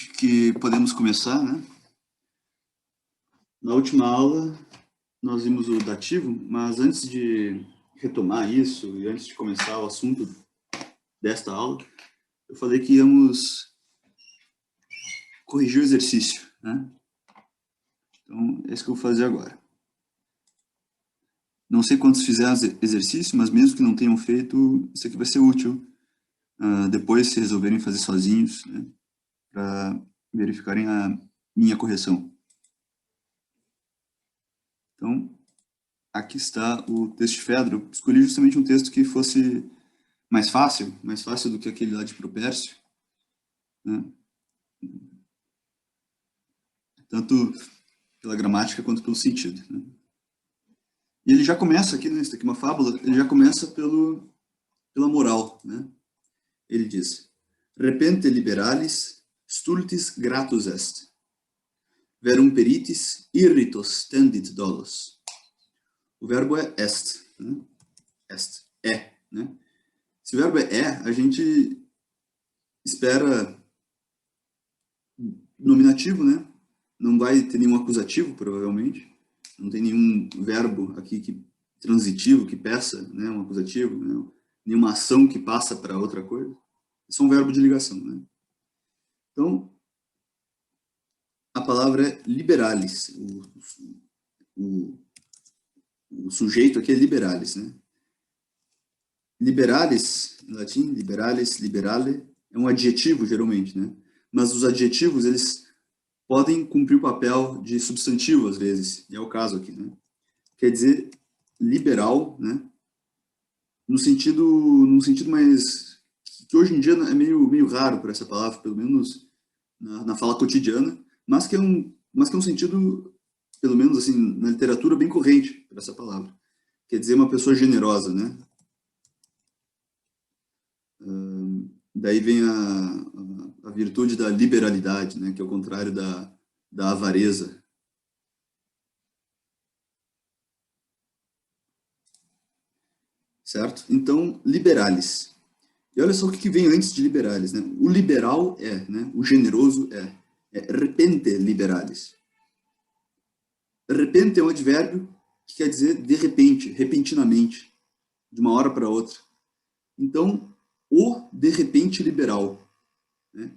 Acho que podemos começar, né? Na última aula, nós vimos o dativo, mas antes de retomar isso e antes de começar o assunto desta aula, eu falei que íamos corrigir o exercício, né? Então, é isso que eu vou fazer agora. Não sei quantos fizeram exercício, mas mesmo que não tenham feito, isso aqui vai ser útil depois, se resolverem fazer sozinhos, né? Para verificarem a minha correção. Então, aqui está o texto de Fedro. Eu escolhi justamente um texto que fosse mais fácil do que aquele lá de Propércio, né? Tanto pela gramática quanto pelo sentido, né? E ele já começa aqui, né, isso aqui é uma fábula, ele já começa pela moral, né? Ele diz: repente liberalis stultis gratus est, verum peritis irritos tendit dolos. O verbo é est, né? Est, é, né? Se o verbo é, a gente espera nominativo, né? Não vai ter nenhum acusativo, provavelmente. Não tem nenhum verbo aqui transitivo que peça, né, um acusativo, né? Nenhuma ação que passa para outra coisa. É só um verbo de ligação, né? Então, a palavra é liberalis. O sujeito aqui é liberalis, né? Liberalis, em latim, liberalis, liberale, é um adjetivo, geralmente, né? Mas os adjetivos, eles podem cumprir o papel de substantivo, às vezes, e é o caso aqui, né? Quer dizer, liberal, né? Num sentido mais... que hoje em dia é meio raro por essa palavra, pelo menos na fala cotidiana, mas que é um sentido, pelo menos assim, na literatura, bem corrente por essa palavra. Quer dizer, uma pessoa generosa, né? Daí vem a virtude da liberalidade, né? Que é o contrário da avareza. Certo? Então, liberalis. E olha só o que vem antes de liberalis, né? O liberal é, né? O generoso é repente liberalis. Repente é um advérbio que quer dizer de repente, repentinamente, de uma hora para outra. Então, o de repente liberal, né?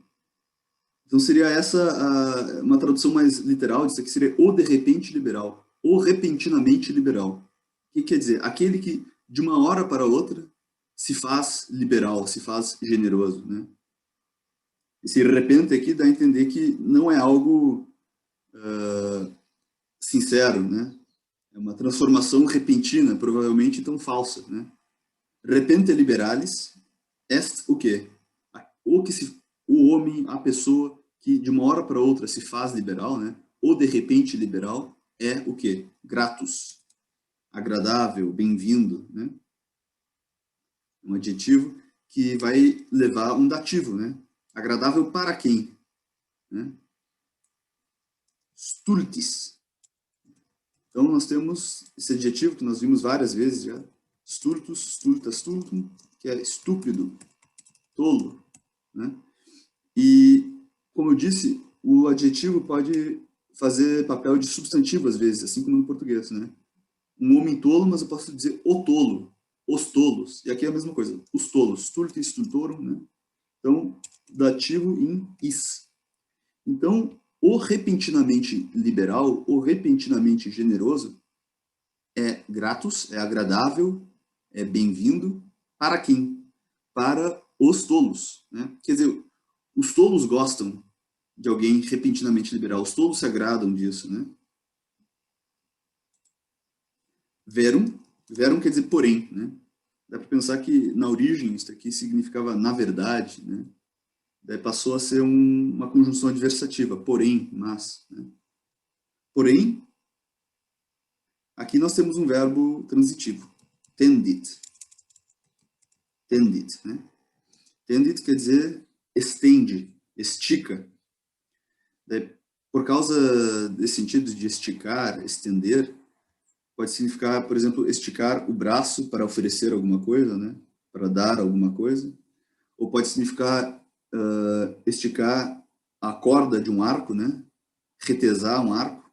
Então seria essa uma tradução mais literal disso aqui, seria o de repente liberal, o repentinamente liberal. O que quer dizer? Aquele que de uma hora para outra se faz liberal, se faz generoso, né? Esse repente aqui dá a entender que não é algo sincero, né? É uma transformação repentina, provavelmente tão falsa, né? Repente liberalis est o quê? O homem, a pessoa que de uma hora para outra se faz liberal, né? O de repente liberal é o quê? Gratus, agradável, bem-vindo, né? Um adjetivo que vai levar um dativo, né? Agradável para quem? Né? Stultis. Então nós temos esse adjetivo que nós vimos várias vezes já. Stultus, stultas, stultum, que é estúpido, tolo, né? E, como eu disse, o adjetivo pode fazer papel de substantivo às vezes, assim como no português, né? Um homem tolo, mas eu posso dizer o tolo, os tolos. E aqui é a mesma coisa, os tolos, stultis, stultorum, né? Então, dativo em is. Então, o repentinamente liberal, o repentinamente generoso, é gratus, é agradável, é bem-vindo. Para quem? Para os tolos, né? Quer dizer, os tolos gostam de alguém repentinamente liberal. Os tolos se agradam disso, né? Verum quer dizer porém, né? Dá para pensar que na origem isso aqui significava na verdade, né? Daí passou a ser uma conjunção adversativa, porém, mas, né? Porém, aqui nós temos um verbo transitivo, tendit. Tendit, né? Tendit quer dizer estende, estica. Daí, por causa desse sentido de esticar, estender, pode significar, por exemplo, esticar o braço para oferecer alguma coisa, né? Para dar alguma coisa. Ou pode significar esticar a corda de um arco, né? Retesar um arco,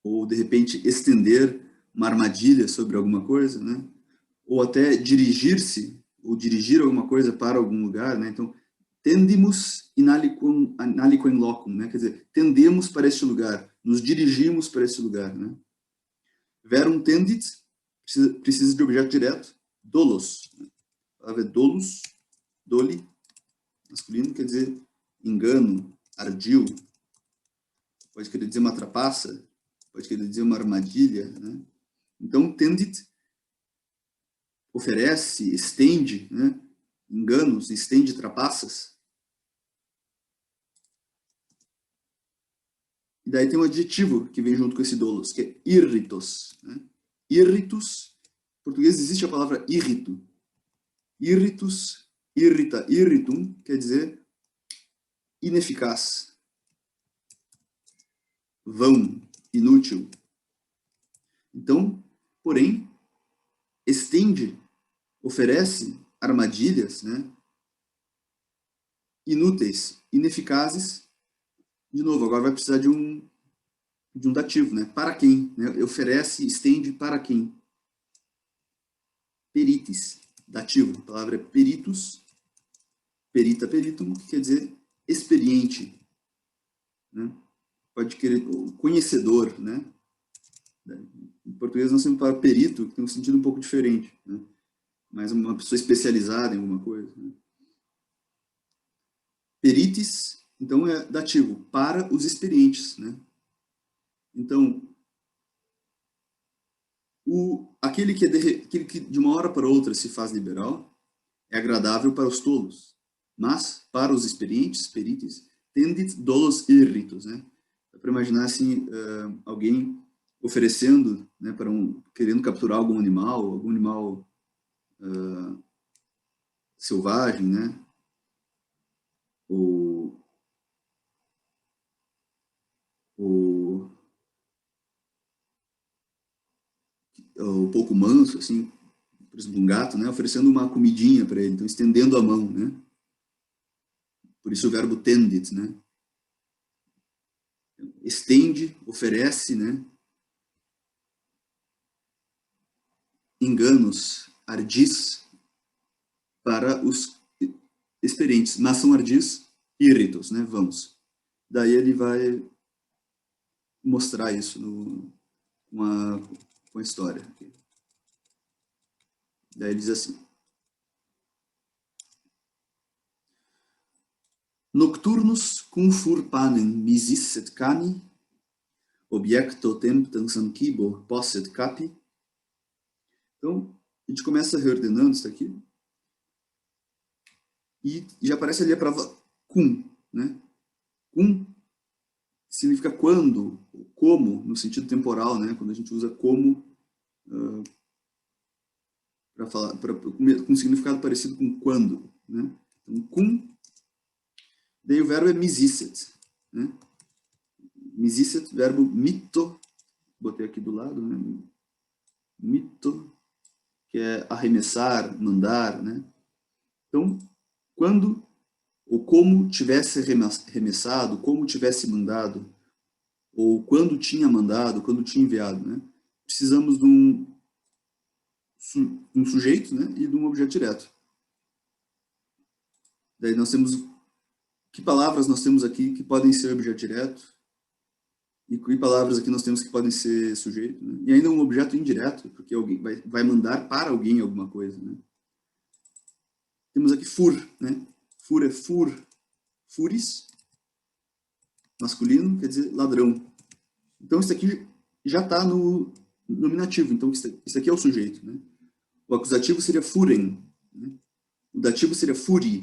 ou de repente estender uma armadilha sobre alguma coisa, né? Ou até dirigir-se, ou dirigir alguma coisa para algum lugar, né? Então, tendimus in aliquem locum, né? Quer dizer, tendemos para este lugar, nos dirigimos para este lugar, né? Verum tendit, precisa de objeto direto, dolos. A palavra é dolus, doli, masculino, quer dizer engano, ardil, pode querer dizer uma trapaça, pode querer dizer uma armadilha, né? Então, tendit oferece, estende, né? Enganos, estende trapaças. E daí tem um adjetivo que vem junto com esse dolos, que é irritos, né? Irritus, em português existe a palavra irrito. Irritus, irrita, irritum, quer dizer ineficaz, vão, inútil. Então, porém, estende, oferece armadilhas, né? Inúteis, ineficazes. De novo, agora vai precisar de um dativo, né? Para quem? Né? Oferece, estende para quem? Peritis, dativo. A palavra é peritus, perita, peritum, que quer dizer experiente, né? Pode querer conhecedor, né? Em português nós temos para perito, que tem um sentido um pouco diferente, né? Mas uma pessoa especializada em alguma coisa, né? Peritis, então, é dativo, para os experientes, né? Então, aquele que de uma hora para outra se faz liberal é agradável para os tolos, mas para os experientes, perites, tendit dolos irritos, né? Dá para imaginar assim, alguém oferecendo, né, querendo capturar algum animal selvagem, né? Ou pouco manso, assim, por exemplo, um gato, né, oferecendo uma comidinha para ele, então estendendo a mão, né? Por isso o verbo tendit, né? Estende, oferece, né? Enganos, ardis para os experientes, mas são ardis irritos, né? Vamos. Daí ele vai mostrar isso com a história. Daí ele diz assim: Nocturnus cum fur panem misis et cani, objecto temptam sancibo posset capi. Então, a gente começa reordenando isso aqui. E já aparece ali a palavra cum, né? Cum significa quando, como, no sentido temporal, né? Quando a gente usa como para falar, com um significado parecido com quando, né? Então, cum, daí o verbo é misicet, né? Misicet, verbo mito, botei aqui do lado, né? Mito, que é arremessar, mandar, né? Então, quando ou como tivesse arremessado, como tivesse mandado, ou quando tinha mandado, quando tinha enviado, né? Precisamos de um sujeito, né? E de um objeto direto. Daí nós temos que palavras nós temos aqui que podem ser objeto direto e que palavras aqui nós temos que podem ser sujeito, né? E ainda um objeto indireto, porque alguém vai mandar para alguém alguma coisa, né? Temos aqui fur, né? Fur é furis, masculino, quer dizer ladrão. Então isso aqui já está no nominativo, então isso aqui é o sujeito, né? O acusativo seria furen, né? O dativo seria furi,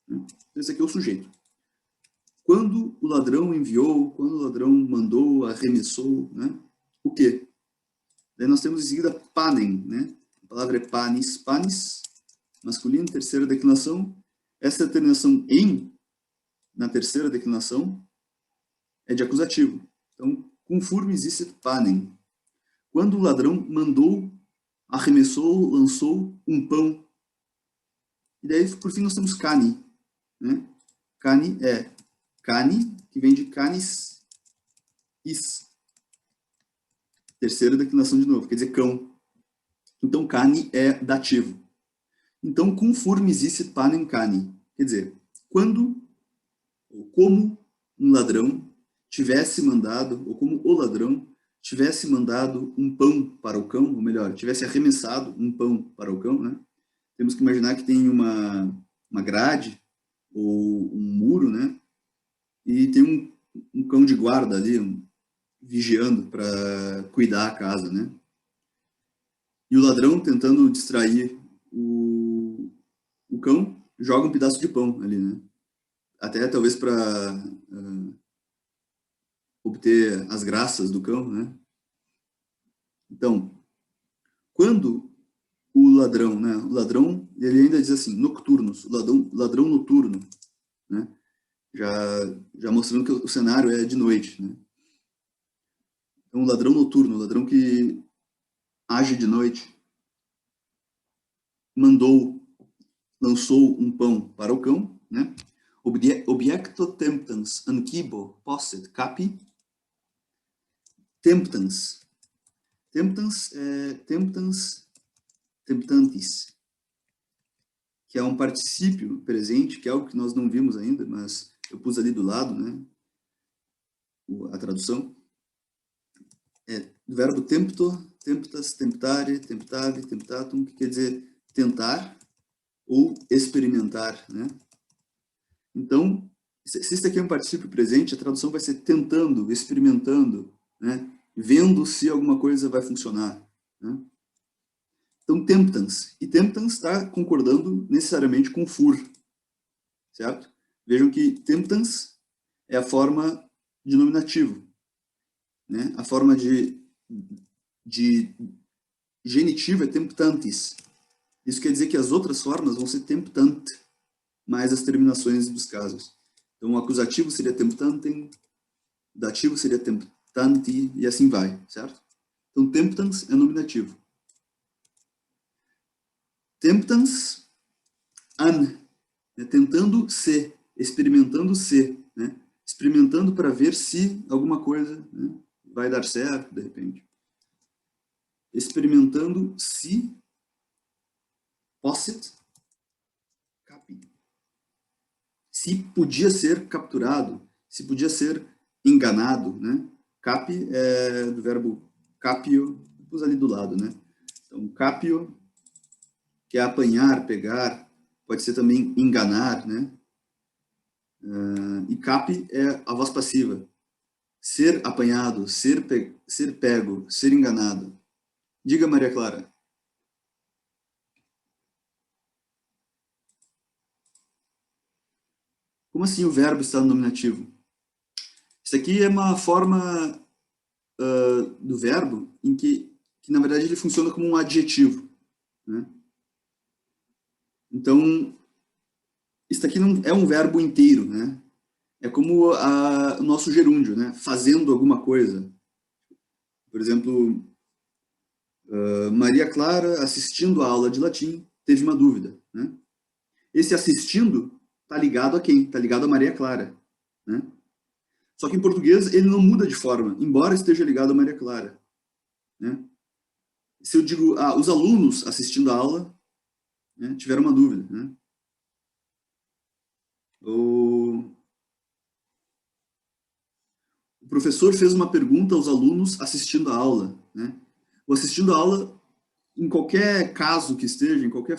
né? Então esse aqui é o sujeito. Quando o ladrão enviou, quando o ladrão mandou, arremessou, né? O quê? Daí nós temos em seguida panem, né? A palavra é panis, panis, masculino, terceira declinação. Essa terminação em, na terceira declinação, é de acusativo. Então, cum furm existe panem. Quando o ladrão mandou, arremessou, lançou um pão. E daí, por fim, nós temos cani, né? Cani é cani, que vem de canis, is. Terceira declinação de novo, quer dizer cão. Então, cani é dativo. Então, conformis dicit panem cani. Quer dizer, quando, ou como um ladrão tivesse mandado, ou como o ladrão tivesse mandado um pão para o cão, ou melhor, tivesse arremessado um pão para o cão, né? Temos que imaginar que tem uma grade, ou um muro, né? E tem um cão de guarda ali, vigiando para cuidar a casa, né? E o ladrão, tentando distrair o cão, joga um pedaço de pão ali, né? Até talvez para obter as graças do cão, né? Então, quando o ladrão, né? O ladrão, ele ainda diz assim, nocturnos, o ladrão noturno, né? Já mostrando que o cenário é de noite, né? Então, o ladrão noturno, o ladrão que age de noite, lançou um pão para o cão, né? Objecto temptans ancibo posset capi. Temptans. Temptans é temptantis, que é um particípio presente, que é algo que nós não vimos ainda, mas eu pus ali do lado, né? A tradução. É do verbo temptor, temptas, temptare, temptave, temptatum, que quer dizer tentar ou experimentar, né? Então, se isso aqui é um particípio presente, a tradução vai ser tentando, experimentando, né? Vendo se alguma coisa vai funcionar, né? Então, temptans. E temptans está concordando necessariamente com fur, certo? Vejam que temptans é a forma de nominativo, né? A forma de genitivo é temptantis. Isso quer dizer que as outras formas vão ser temptant, mais as terminações dos casos. Então, o acusativo seria temptantem, o dativo seria temptanti, e assim vai, certo? Então, temptans é nominativo. Temptans an, né? Tentando ser, experimentando ser, né? Experimentando para ver se alguma coisa, né, vai dar certo, de repente. Experimentando se posset capi. Se podia ser capturado, se podia ser enganado, né? Capi é do verbo capio, pus ali do lado, né? Então, capio, que é apanhar, pegar, pode ser também enganar, né? E capi é a voz passiva. Ser apanhado, ser pego, ser enganado. Diga, Maria Clara. Como assim o verbo está no nominativo? Isso aqui é uma forma do verbo em que, na verdade, ele funciona como um adjetivo, né? Então, isso aqui não é um verbo inteiro, né? É como o nosso gerúndio, né? Fazendo alguma coisa. Por exemplo, Maria Clara, assistindo a aula de latim, teve uma dúvida, né? Esse assistindo está ligado a quem? Está ligado a Maria Clara, né? Só que em português ele não muda de forma, embora esteja ligado a Maria Clara, né? Se eu digo, os alunos assistindo a aula, né, tiveram uma dúvida, né? O professor fez uma pergunta aos alunos assistindo a aula, né? O assistindo a aula, em qualquer caso que esteja, em qualquer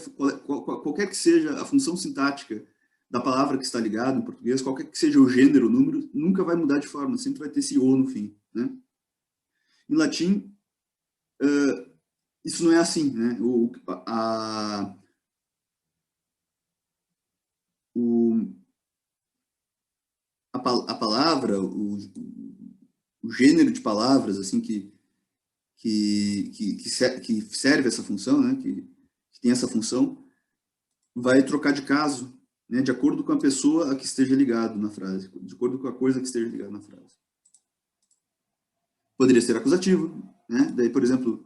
que seja a função sintática da palavra que está ligada em português, qualquer que seja o gênero, o número, nunca vai mudar de forma, sempre vai ter esse o no fim, né? Em latim, isso não é assim, né? A palavra, o gênero de palavras assim que serve essa função, né? Que tem essa função, vai trocar de caso, né? De acordo com a pessoa a que esteja ligado na frase, de acordo com a coisa que esteja ligada na frase. Poderia ser acusativo, né? Daí, por exemplo,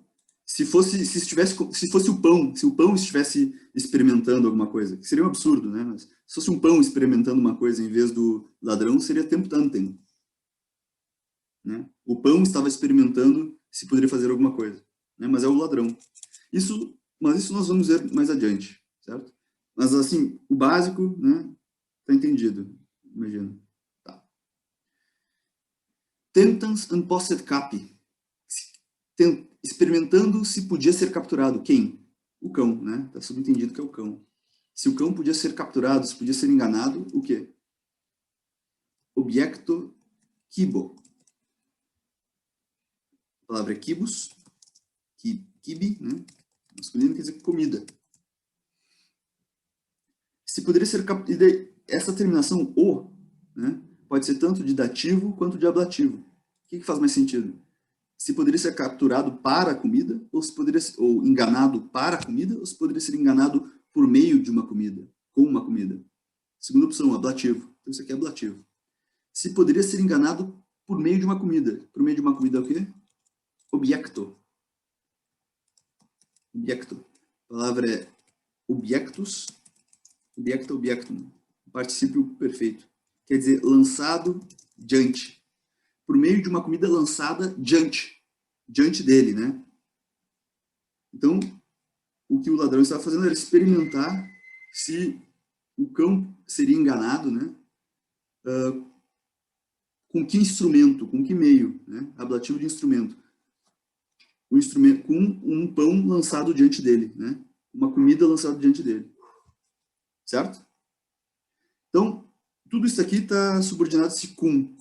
se fosse o pão, se o pão estivesse experimentando alguma coisa, que seria um absurdo, né? Mas se fosse um pão experimentando uma coisa em vez do ladrão, seria temptantem, né? O pão estava experimentando se poderia fazer alguma coisa, né? Mas é o ladrão. Mas isso nós vamos ver mais adiante, certo? Mas assim, o básico, né? Tá entendido, imagino. Tá. Tentans and posset capi. Experimentando se podia ser capturado. Quem? O cão, né? Tá subentendido que é o cão. Se o cão podia ser capturado, se podia ser enganado, o quê? Objecto kibo. A palavra é kibos, kibi, né? Masculino quer dizer comida. Se poderia ser capturado, essa terminação o, né? Pode ser tanto de dativo quanto de ablativo. O que faz mais sentido? Se poderia ser capturado para a comida, ou se poderia ou enganado para a comida, ou se poderia ser enganado por meio de uma comida, com uma comida. Segunda opção, ablativo. Então isso aqui é ablativo. Se poderia ser enganado por meio de uma comida. Por meio de uma comida é o quê? Objecto. Objecto. A palavra é objectus. Objecto, objectum. Particípio perfeito. Quer dizer, lançado diante. Por meio de uma comida lançada diante dele, né? Então, o que o ladrão estava fazendo era experimentar se o cão seria enganado, né? Com que instrumento, com que meio, né? Ablativo de instrumento. O instrumento com um pão lançado diante dele, né? Uma comida lançada diante dele. Certo? Então, tudo isso aqui está subordinado a esse com,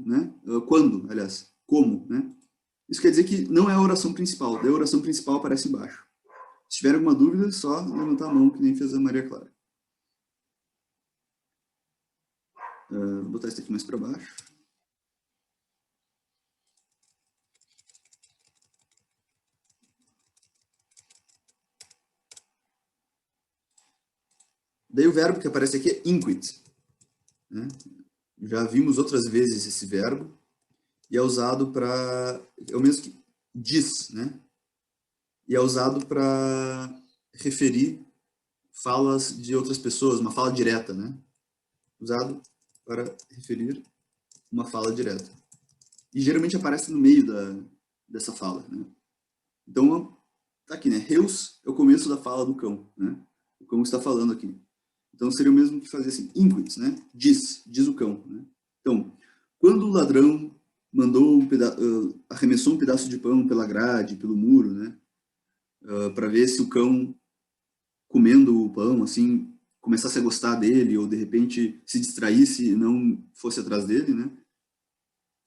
né? Quando, aliás, como, né? Isso quer dizer que não é a oração principal. Daí a oração principal aparece embaixo. Se tiver alguma dúvida, só levantar a mão, que nem fez a Maria Clara. Vou botar isso aqui mais para baixo. Daí o verbo que aparece aqui é inquit, né? Já vimos outras vezes esse verbo, e é usado para... é o mesmo que diz, né? E é usado para referir falas de outras pessoas, uma fala direta, né? Usado para referir uma fala direta. E geralmente aparece no meio dessa fala, né? Então, tá aqui, né? Heus é o começo da fala do cão, né? O cão está falando aqui. Então, seria o mesmo que fazer assim, inquit, né? Diz o cão, né? Então, quando o ladrão mandou arremessou um pedaço de pão pela grade, pelo muro, né? Para ver se o cão, comendo o pão, assim, começasse a gostar dele, ou de repente se distraísse e não fosse atrás dele, né?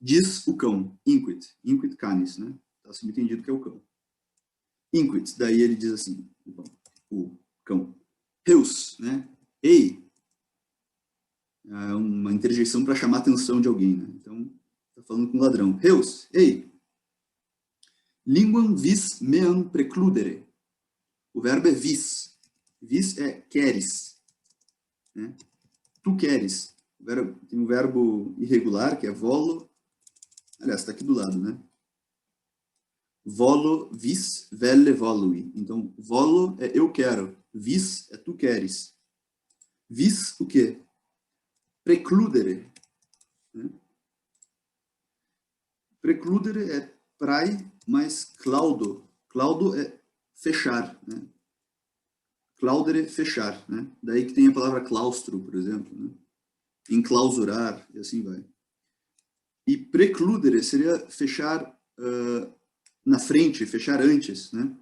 Diz o cão, inquit canis, né? Está subentendido que é o cão. Inquit, daí ele diz assim, o cão, Heus, né? Ei, é uma interjeição para chamar a atenção de alguém, né? Então, está falando com o ladrão. Heus, ei, linguam vis meam precludere. O verbo é vis. Vis é queres, né? Tu queres. Tem um verbo irregular, que é volo. Aliás, está aqui do lado, né? Volo, vis, velle, volui. Então, volo é eu quero. Vis é tu queres. Vis, o quê? Precludere. Né? Precludere é prai mais claudo. Claudo é fechar, né? Claudere, fechar, né? Daí que tem a palavra claustro, por exemplo, né? Enclausurar, e assim vai. E precludere seria fechar na frente, fechar antes, né?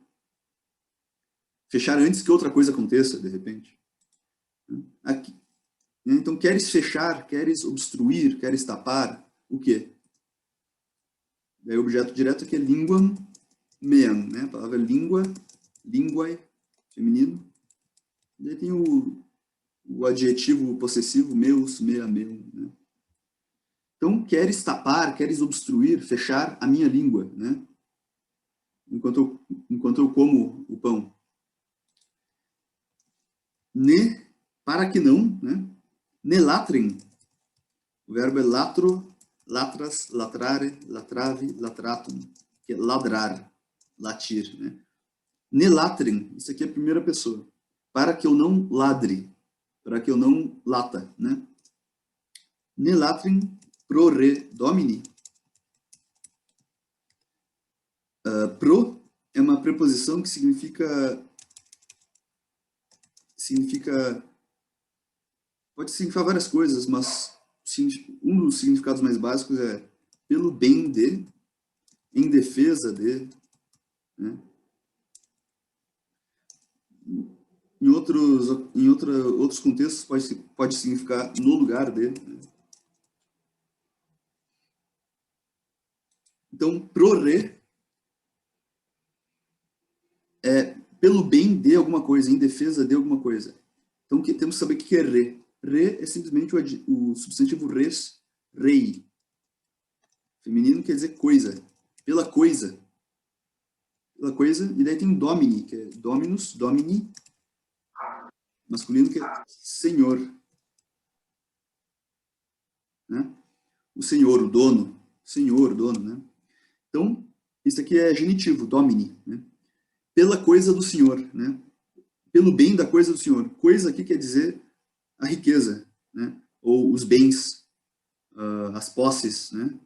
Fechar antes que outra coisa aconteça, de repente. Aqui. Então, queres fechar, queres obstruir, queres tapar, o quê? Daí o objeto direto aqui é linguam meam, né? A palavra língua, linguae, feminino. Daí tem o adjetivo possessivo, meus, mea, meu, né? Então, queres tapar, queres obstruir, fechar a minha língua, né? Enquanto eu como o pão. Ne, para que não, né? Ne latrem. O verbo é latro, latras, latrare, latrave, latratum, que é ladrar. latir, né? Ne latrem, isso aqui é a primeira pessoa. Para que eu não ladre, para que eu não lata, né? Ne latrem pro re domini. Pro é uma preposição que pode significar várias coisas, mas um dos significados mais básicos é pelo bem de, em defesa de, né? Outros contextos pode significar no lugar de, né? Então, pro re é pelo bem de alguma coisa, em defesa de alguma coisa. Então, temos que saber o que é re. Re é simplesmente o substantivo res, rei. Feminino quer dizer coisa. Pela coisa. Pela coisa. E daí tem o domini, que é dominus, domini. Masculino que é senhor. Né? O senhor, o dono. Senhor, dono, né? Então, isso aqui é genitivo, domini, né? Pela coisa do senhor, né? Pelo bem da coisa do senhor. Coisa aqui quer dizer a riqueza, né? Ou os bens, as posses, né?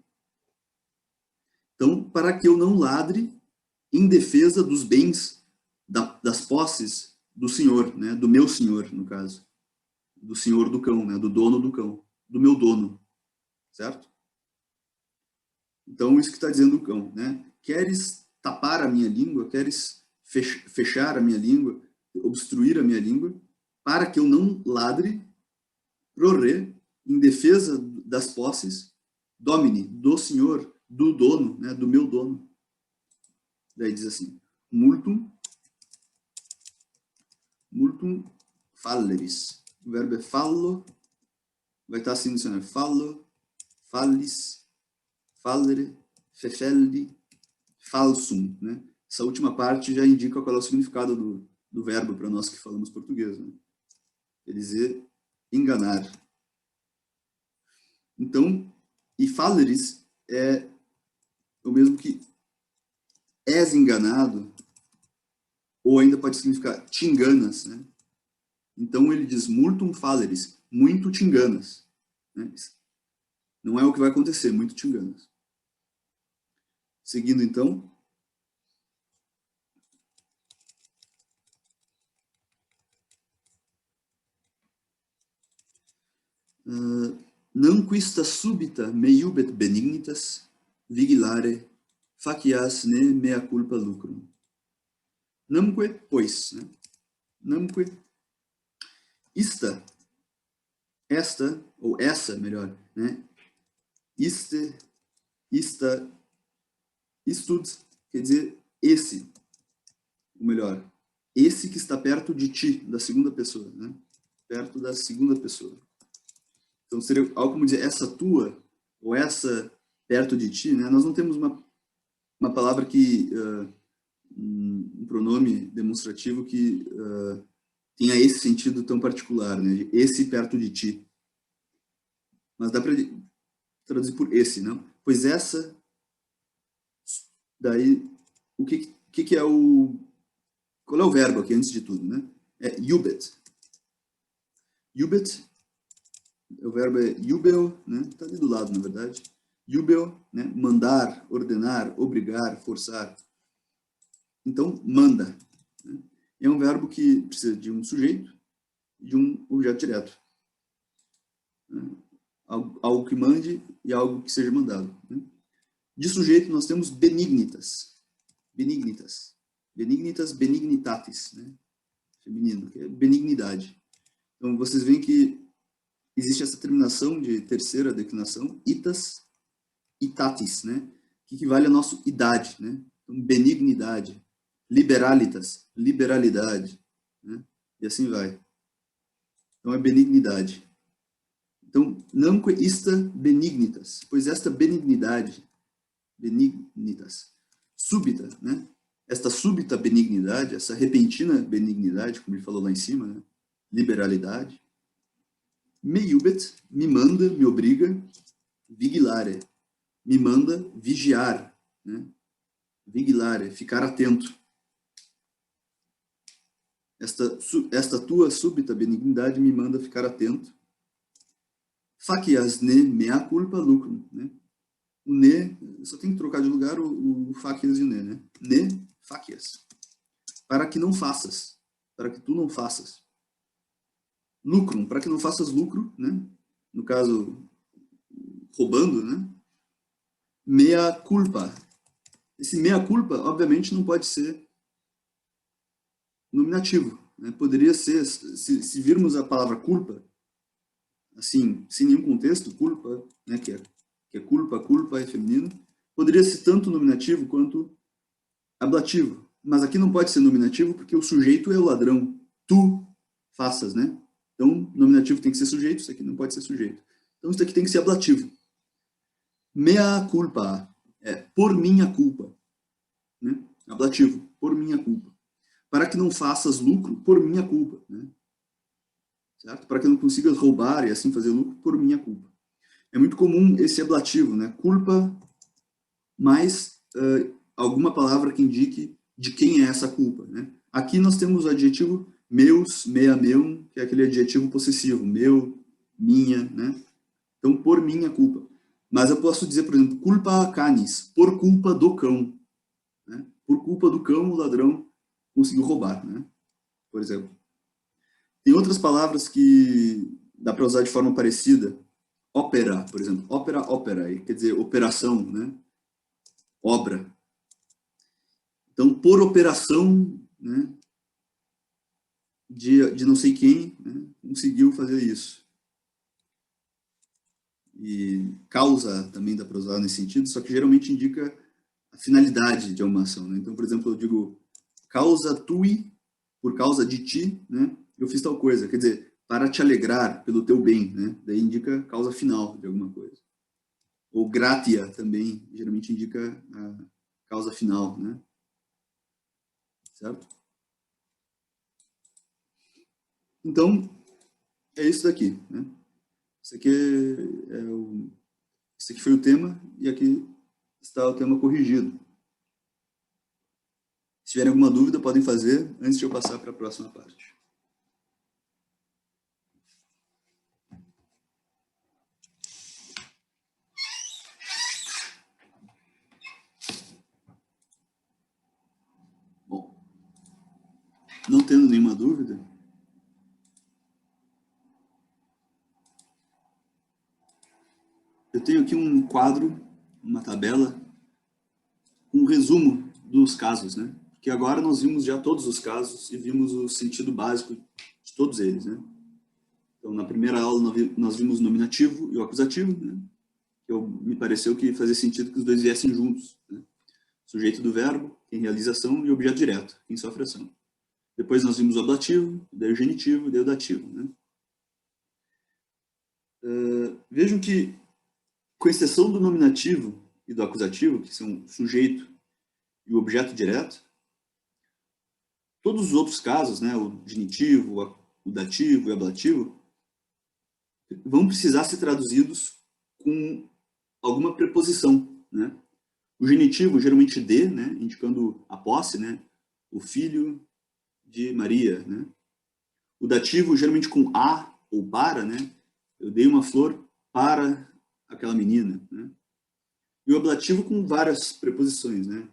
Então, para que eu não ladre em defesa dos bens, das posses do senhor, né? Do meu senhor, no caso. Do senhor do cão, né? Do dono do cão. Do meu dono, certo? Então, isso que está dizendo o cão, né? Queres tapar a minha língua? Queres fechar a minha língua? Obstruir a minha língua? Para que eu não ladre, prorre, em defesa das posses, domini, do senhor, do dono, né? Do meu dono. Daí diz assim, multum falleris. O verbo é fallo, vai estar assim no dicionário, fallo, fallis, fallere, fefelli, falsum, né? Essa última parte já indica qual é o significado do verbo para nós que falamos português, né? Quer dizer, enganar. Então, e falleris é o mesmo que és enganado, ou ainda pode significar te enganas, né? Então ele diz multum falleris, muito te enganas, né? Não é o que vai acontecer, muito te enganas. Seguindo então, não quista subita meiubet benignitas vigilare facias ne mea culpa lucrum. Namque, pois, né? Namque, esta, ou essa, melhor, né? Esta, istud, quer dizer esse, ou melhor, esse que está perto de ti, da segunda pessoa, né? Perto da segunda pessoa. Então seria algo como dizer essa tua, ou essa perto de ti, né? Nós não temos uma palavra que, um pronome demonstrativo que tenha esse sentido tão particular, né? Esse perto de ti. Mas dá para traduzir por esse, não? Pois essa, daí, o que é o... Qual é o verbo aqui, antes de tudo, né? É iubet. Iubet, o verbo é iubeo, né? Tá ali do lado, na verdade. Iubeo, né? Mandar, ordenar, obrigar, forçar. Então, manda. Né? É um verbo que precisa de um sujeito e de um objeto direto. Né? Algo que mande e algo que seja mandado. Né? De sujeito, nós temos benignitas. Benignitas. Benignitas, benignitatis. Né? Feminino, que é benignidade. Então, vocês veem que existe essa terminação de terceira declinação, itas, itatis, né? Que equivale ao nosso idade. Né? Então, benignidade. Liberalitas, liberalidade. Né? E assim vai. Então, é benignidade. Então, namque ista benignitas, pois esta benignidade, benignitas, súbita, né? Esta súbita benignidade, essa repentina benignidade, como ele falou lá em cima, né? Liberalidade, meiubet, me manda, me obriga, vigilare, me manda vigiar, né? vigilare, ficar atento. Esta tua súbita benignidade me manda ficar atento. Facias ne mea culpa lucrum, né? O ne, só tem que trocar de lugar o facias e o ne, né? Ne, facias. Para que não faças, para que tu não faças. Lucrum, para que não faças lucro, né? No caso, roubando, né? Mea culpa. Esse mea culpa, obviamente, não pode ser nominativo, né? Poderia ser, se virmos a palavra culpa, assim, sem nenhum contexto, culpa, né? Que é culpa é feminino, poderia ser tanto nominativo quanto ablativo. Mas aqui não pode ser nominativo porque o sujeito é o ladrão. Tu faças, né? Então, nominativo tem que ser sujeito, isso aqui não pode ser sujeito. Então, isso aqui tem que ser ablativo. Mea culpa, por minha culpa, né? Ablativo, por minha culpa. Para que não faças lucro, por minha culpa, né? Certo? Para que não consigas roubar e assim fazer lucro, por minha culpa. É muito comum esse ablativo, né? Culpa mais alguma palavra que indique de quem é essa culpa, né? Aqui nós temos o adjetivo meus, mea meum, que é aquele adjetivo possessivo, meu, minha, né? Então, por minha culpa. Mas eu posso dizer, por exemplo, culpa canis, por culpa do cão, né? Por culpa do cão, o ladrão conseguiu roubar, né? Por exemplo. Tem outras palavras que dá para usar de forma parecida. Ópera, por exemplo. Ópera, quer dizer operação, né? Obra. Então, por operação, né, de não sei quem, né, conseguiu fazer isso. E causa também dá para usar nesse sentido, só que geralmente indica a finalidade de uma ação, né? Então, por exemplo, eu digo causa tui, por causa de ti, né, eu fiz tal coisa. Quer dizer, para te alegrar pelo teu bem, né? Daí indica causa final de alguma coisa. Ou gratia também, geralmente indica a causa final, né? Certo? Então, é isso daqui, né? Isso aqui, esse aqui foi o tema e aqui está o tema corrigido. Se tiverem alguma dúvida, podem fazer antes de eu passar para a próxima parte. Bom, não tendo nenhuma dúvida, eu tenho aqui um quadro, uma tabela, um resumo dos casos, né? Porque agora nós vimos já todos os casos e vimos o sentido básico de todos eles, né? Então, na primeira aula nós vimos o nominativo e o acusativo, né? Me pareceu que fazia sentido que os dois viessem juntos, né? Sujeito do verbo, quem realiza a ação, e objeto direto, quem sofre a ação. Depois nós vimos o ablativo, daí o genitivo, daí o dativo, né? Vejam que, com exceção do nominativo e do acusativo, que são o sujeito e o objeto direto, todos os outros casos, né, o genitivo, o dativo e o ablativo, vão precisar ser traduzidos com alguma preposição, né? O genitivo, geralmente de, né, indicando a posse, né, o filho de Maria, né? O dativo, geralmente com a ou para, né? Eu dei uma flor para aquela menina, né? E o ablativo com várias preposições, né?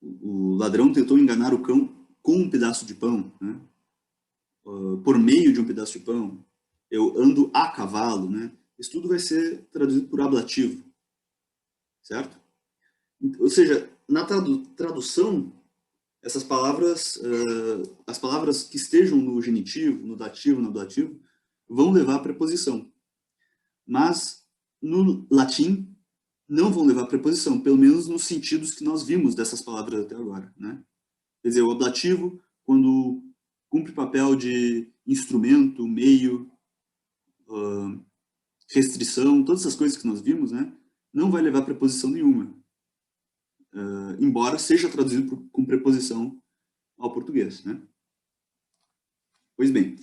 O ladrão tentou enganar o cão com um pedaço de pão, né? Por meio de um pedaço de pão. Eu ando a cavalo, né? Isso tudo vai ser traduzido por ablativo, certo? Ou seja, na tradução, essas palavras, as palavras que estejam no genitivo, no dativo, no ablativo, vão levar a preposição. Mas no latim não vão levar a preposição, pelo menos nos sentidos que nós vimos dessas palavras até agora, né? Quer dizer, o ablativo, quando cumpre papel de instrumento, meio, restrição, todas essas coisas que nós vimos, né, não vai levar preposição nenhuma, embora seja traduzido com preposição ao português, né? Pois bem,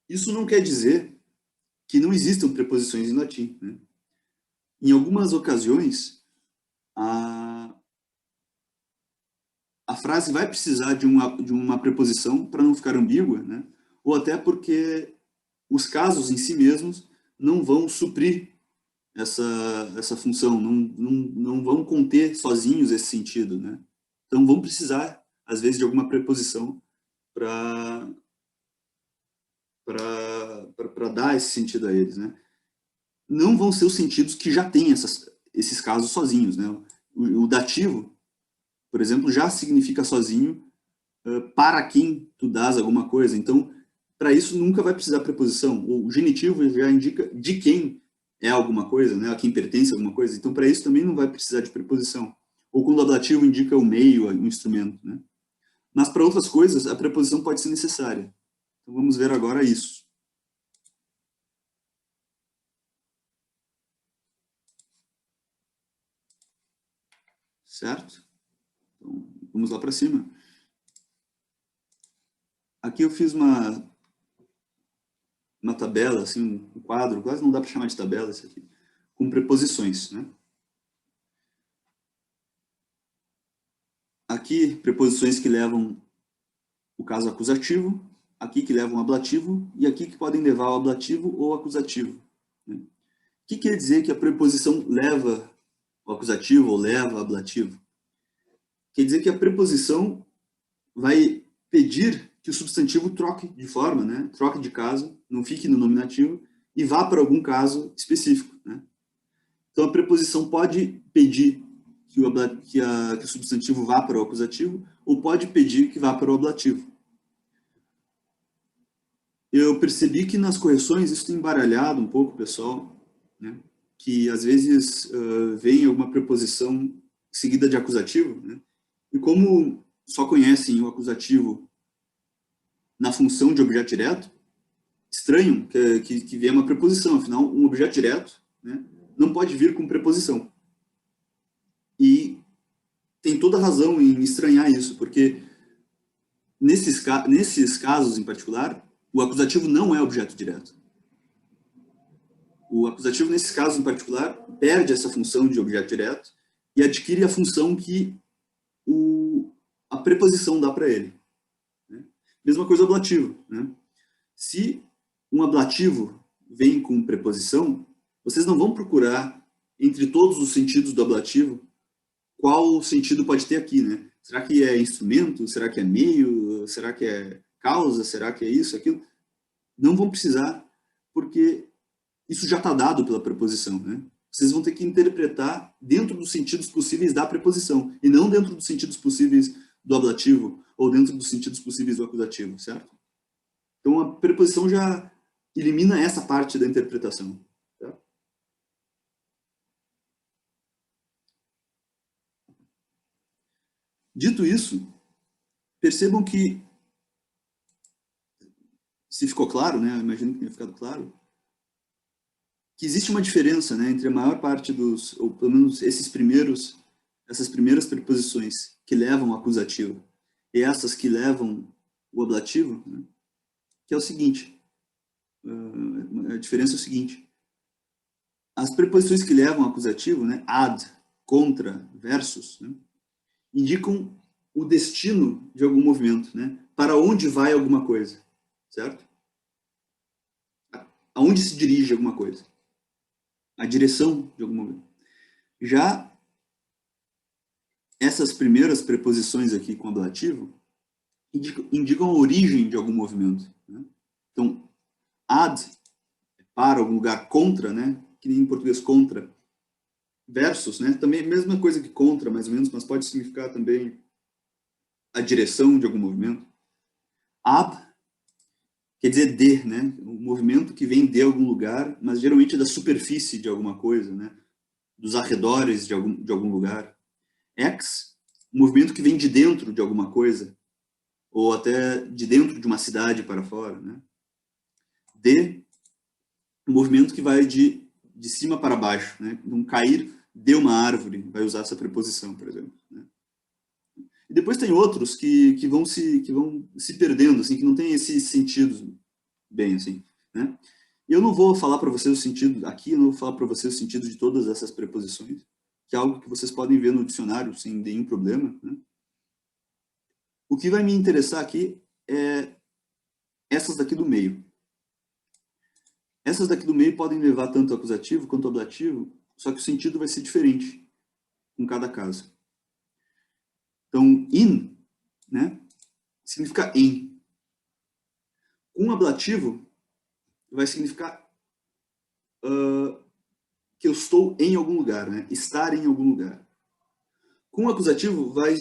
isso não quer dizer que não existam preposições em latim, né? Em algumas ocasiões, a frase vai precisar de uma preposição para não ficar ambígua, né? Ou até porque os casos em si mesmos não vão suprir essa função, não vão conter sozinhos esse sentido, né? Então vão precisar, às vezes, de alguma preposição para dar esse sentido a eles, né? Não vão ser os sentidos que já têm esses casos sozinhos, né? O dativo, por exemplo, já significa sozinho para quem tu dás alguma coisa. Então, para isso nunca vai precisar preposição. O genitivo já indica de quem é alguma coisa, né? A quem pertence alguma coisa. Então, para isso também não vai precisar de preposição. Ou quando o ablativo indica o meio, o instrumento, né? Mas para outras coisas, a preposição pode ser necessária. Então, vamos ver agora isso. Certo? Então, vamos lá para cima. Aqui eu fiz uma tabela, assim, um quadro, quase não dá para chamar de tabela isso aqui, com preposições, né? Aqui, preposições que levam o caso acusativo, aqui que levam o ablativo, e aqui que podem levar o ablativo ou acusativo, né? O que quer dizer que a preposição leva o acusativo ou leva o ablativo? Quer dizer que a preposição vai pedir que o substantivo troque de forma, né? Troque de caso, não fique no nominativo e vá para algum caso específico, né? Então a preposição pode pedir que o substantivo vá para o acusativo ou pode pedir que vá para o ablativo. Eu percebi que nas correções isso tem embaralhado um pouco, pessoal, né? Que às vezes vem alguma preposição seguida de acusativo, né? E como só conhecem o acusativo na função de objeto direto, estranham que venha uma preposição, afinal, um objeto direto, né, não pode vir com preposição. E tem toda razão em estranhar isso, porque nesses casos em particular, o acusativo não é objeto direto. O acusativo, nesses casos em particular, perde essa função de objeto direto e adquire a função que a preposição dá para ele, né? Mesma coisa o ablativo, né? Se um ablativo vem com preposição, vocês não vão procurar, entre todos os sentidos do ablativo, qual sentido pode ter aqui, né? Será que é instrumento? Será que é meio? Será que é causa? Será que é isso, aquilo? Não vão precisar, porque isso já está dado pela preposição, né? Vocês vão ter que interpretar dentro dos sentidos possíveis da preposição, e não dentro dos sentidos possíveis do ablativo, ou dentro dos sentidos possíveis do acusativo, certo? Então a preposição já elimina essa parte da interpretação. Tá? Dito isso, percebam que, se ficou claro, né, eu imagino que tenha ficado claro, que existe uma diferença, né, entre a maior parte ou pelo menos essas primeiras preposições que levam o acusativo e essas que levam o ablativo, né, que é o seguinte, a diferença é o seguinte: as preposições que levam o acusativo, né, ad, contra, versus, né, indicam o destino de algum movimento, né, para onde vai alguma coisa, certo? Aonde se dirige alguma coisa, a direção de algum movimento. Já essas primeiras preposições aqui com ablativo indicam a origem de algum movimento, né? Então, ad, para algum lugar, contra, né? Que nem em português contra, versus, né? Também a mesma coisa que contra, mais ou menos, mas pode significar também a direção de algum movimento. Ab quer dizer de, né? Um movimento que vem de algum lugar, mas geralmente é da superfície de alguma coisa, né? Dos arredores de algum lugar. Ex, um movimento que vem de dentro de alguma coisa, ou até de dentro de uma cidade para fora, né? De, um movimento que vai de cima para baixo, né? Então, cair de uma árvore, vai usar essa preposição, por exemplo, né? E depois tem outros que vão se perdendo, assim, que não tem esses sentidos bem, assim, né? Eu não vou falar para vocês o sentido, aqui eu não vou falar para vocês o sentido de todas essas preposições, que é algo que vocês podem ver no dicionário sem nenhum problema, né? O que vai me interessar aqui é essas daqui do meio. Essas daqui do meio podem levar tanto acusativo quanto ablativo, só que o sentido vai ser diferente em cada caso. Então, in, né, significa em. Com ablativo, vai significar que eu estou em algum lugar, né, estar em algum lugar. Com acusativo, vai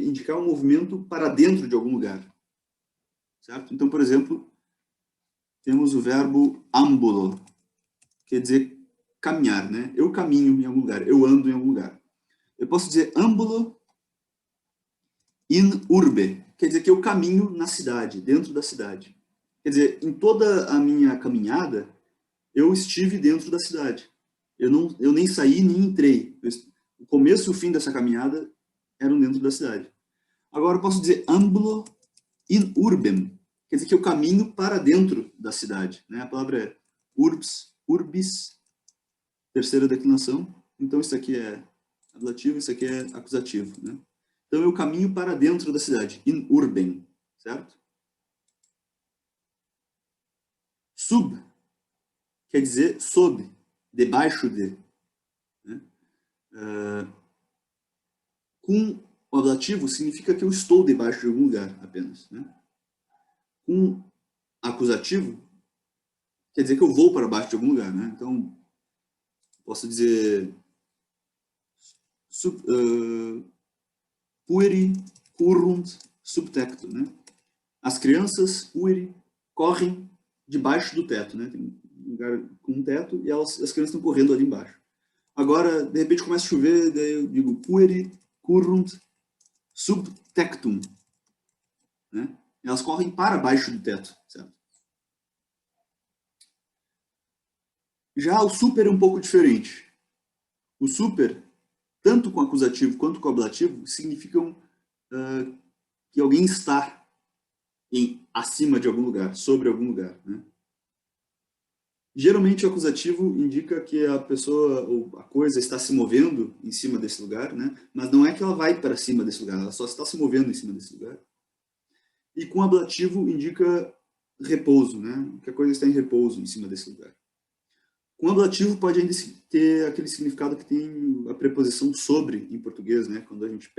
indicar um movimento para dentro de algum lugar. Certo? Então, por exemplo, temos o verbo ambulo, quer dizer caminhar, né? Eu caminho em algum lugar, eu ando em algum lugar. Eu posso dizer ambulo in urbe, quer dizer que eu caminho na cidade, dentro da cidade. Quer dizer, em toda a minha caminhada, eu estive dentro da cidade. Eu nem saí, nem entrei. O começo e o fim dessa caminhada eram dentro da cidade. Agora eu posso dizer ambulo in urbem, quer dizer que eu caminho para dentro da cidade. Né? A palavra é urbis, terceira declinação. Então isso aqui é ablativo, isso aqui é acusativo. Né? Então eu caminho para dentro da cidade, in urbem, certo? Sub quer dizer sob, debaixo de. Né? Com o ablativo significa que eu estou debaixo de algum lugar apenas. Né? Com acusativo quer dizer que eu vou para baixo de algum lugar. Né? Então, posso dizer pueri currunt subtecto. Né? As crianças, pueri, correm debaixo do teto. Né? Tem um lugar com um teto e as crianças estão correndo ali embaixo. Agora, de repente, começa a chover, daí eu digo pueri currunt subtectum. Né? Elas correm para baixo do teto. Certo? Já o super é um pouco diferente. O super, tanto com acusativo quanto com ablativo, significam que alguém está acima de algum lugar, sobre algum lugar. Né? Geralmente o acusativo indica que a pessoa ou a coisa está se movendo em cima desse lugar, né? Mas não é que ela vai para cima desse lugar, ela só está se movendo em cima desse lugar. E com ablativo indica repouso, né? Que a coisa está em repouso em cima desse lugar. Com ablativo pode ainda ter aquele significado que tem a preposição sobre em português, né? Quando a gente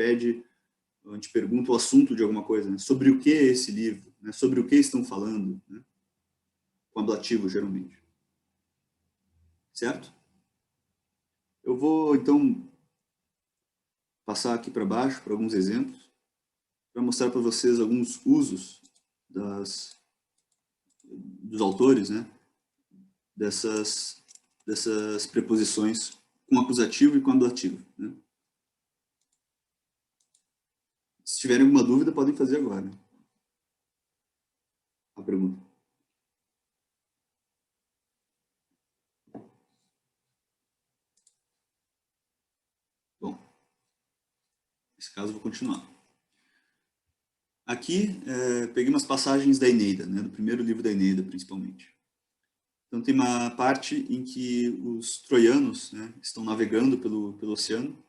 pergunta o assunto de alguma coisa, né? Sobre o que é esse livro, né? Sobre o que estão falando, né? Com ablativo, geralmente. Certo? Eu vou, então, passar aqui para baixo, para alguns exemplos, para mostrar para vocês alguns usos dos autores, né? Dessas preposições com acusativo e com ablativo. Né? Se tiverem alguma dúvida, podem fazer agora. Né? A pergunta. Bom, nesse caso eu vou continuar. Aqui, peguei umas passagens da Eneida, né, do primeiro livro da Eneida, principalmente. Então, tem uma parte em que os troianos, né, estão navegando pelo oceano,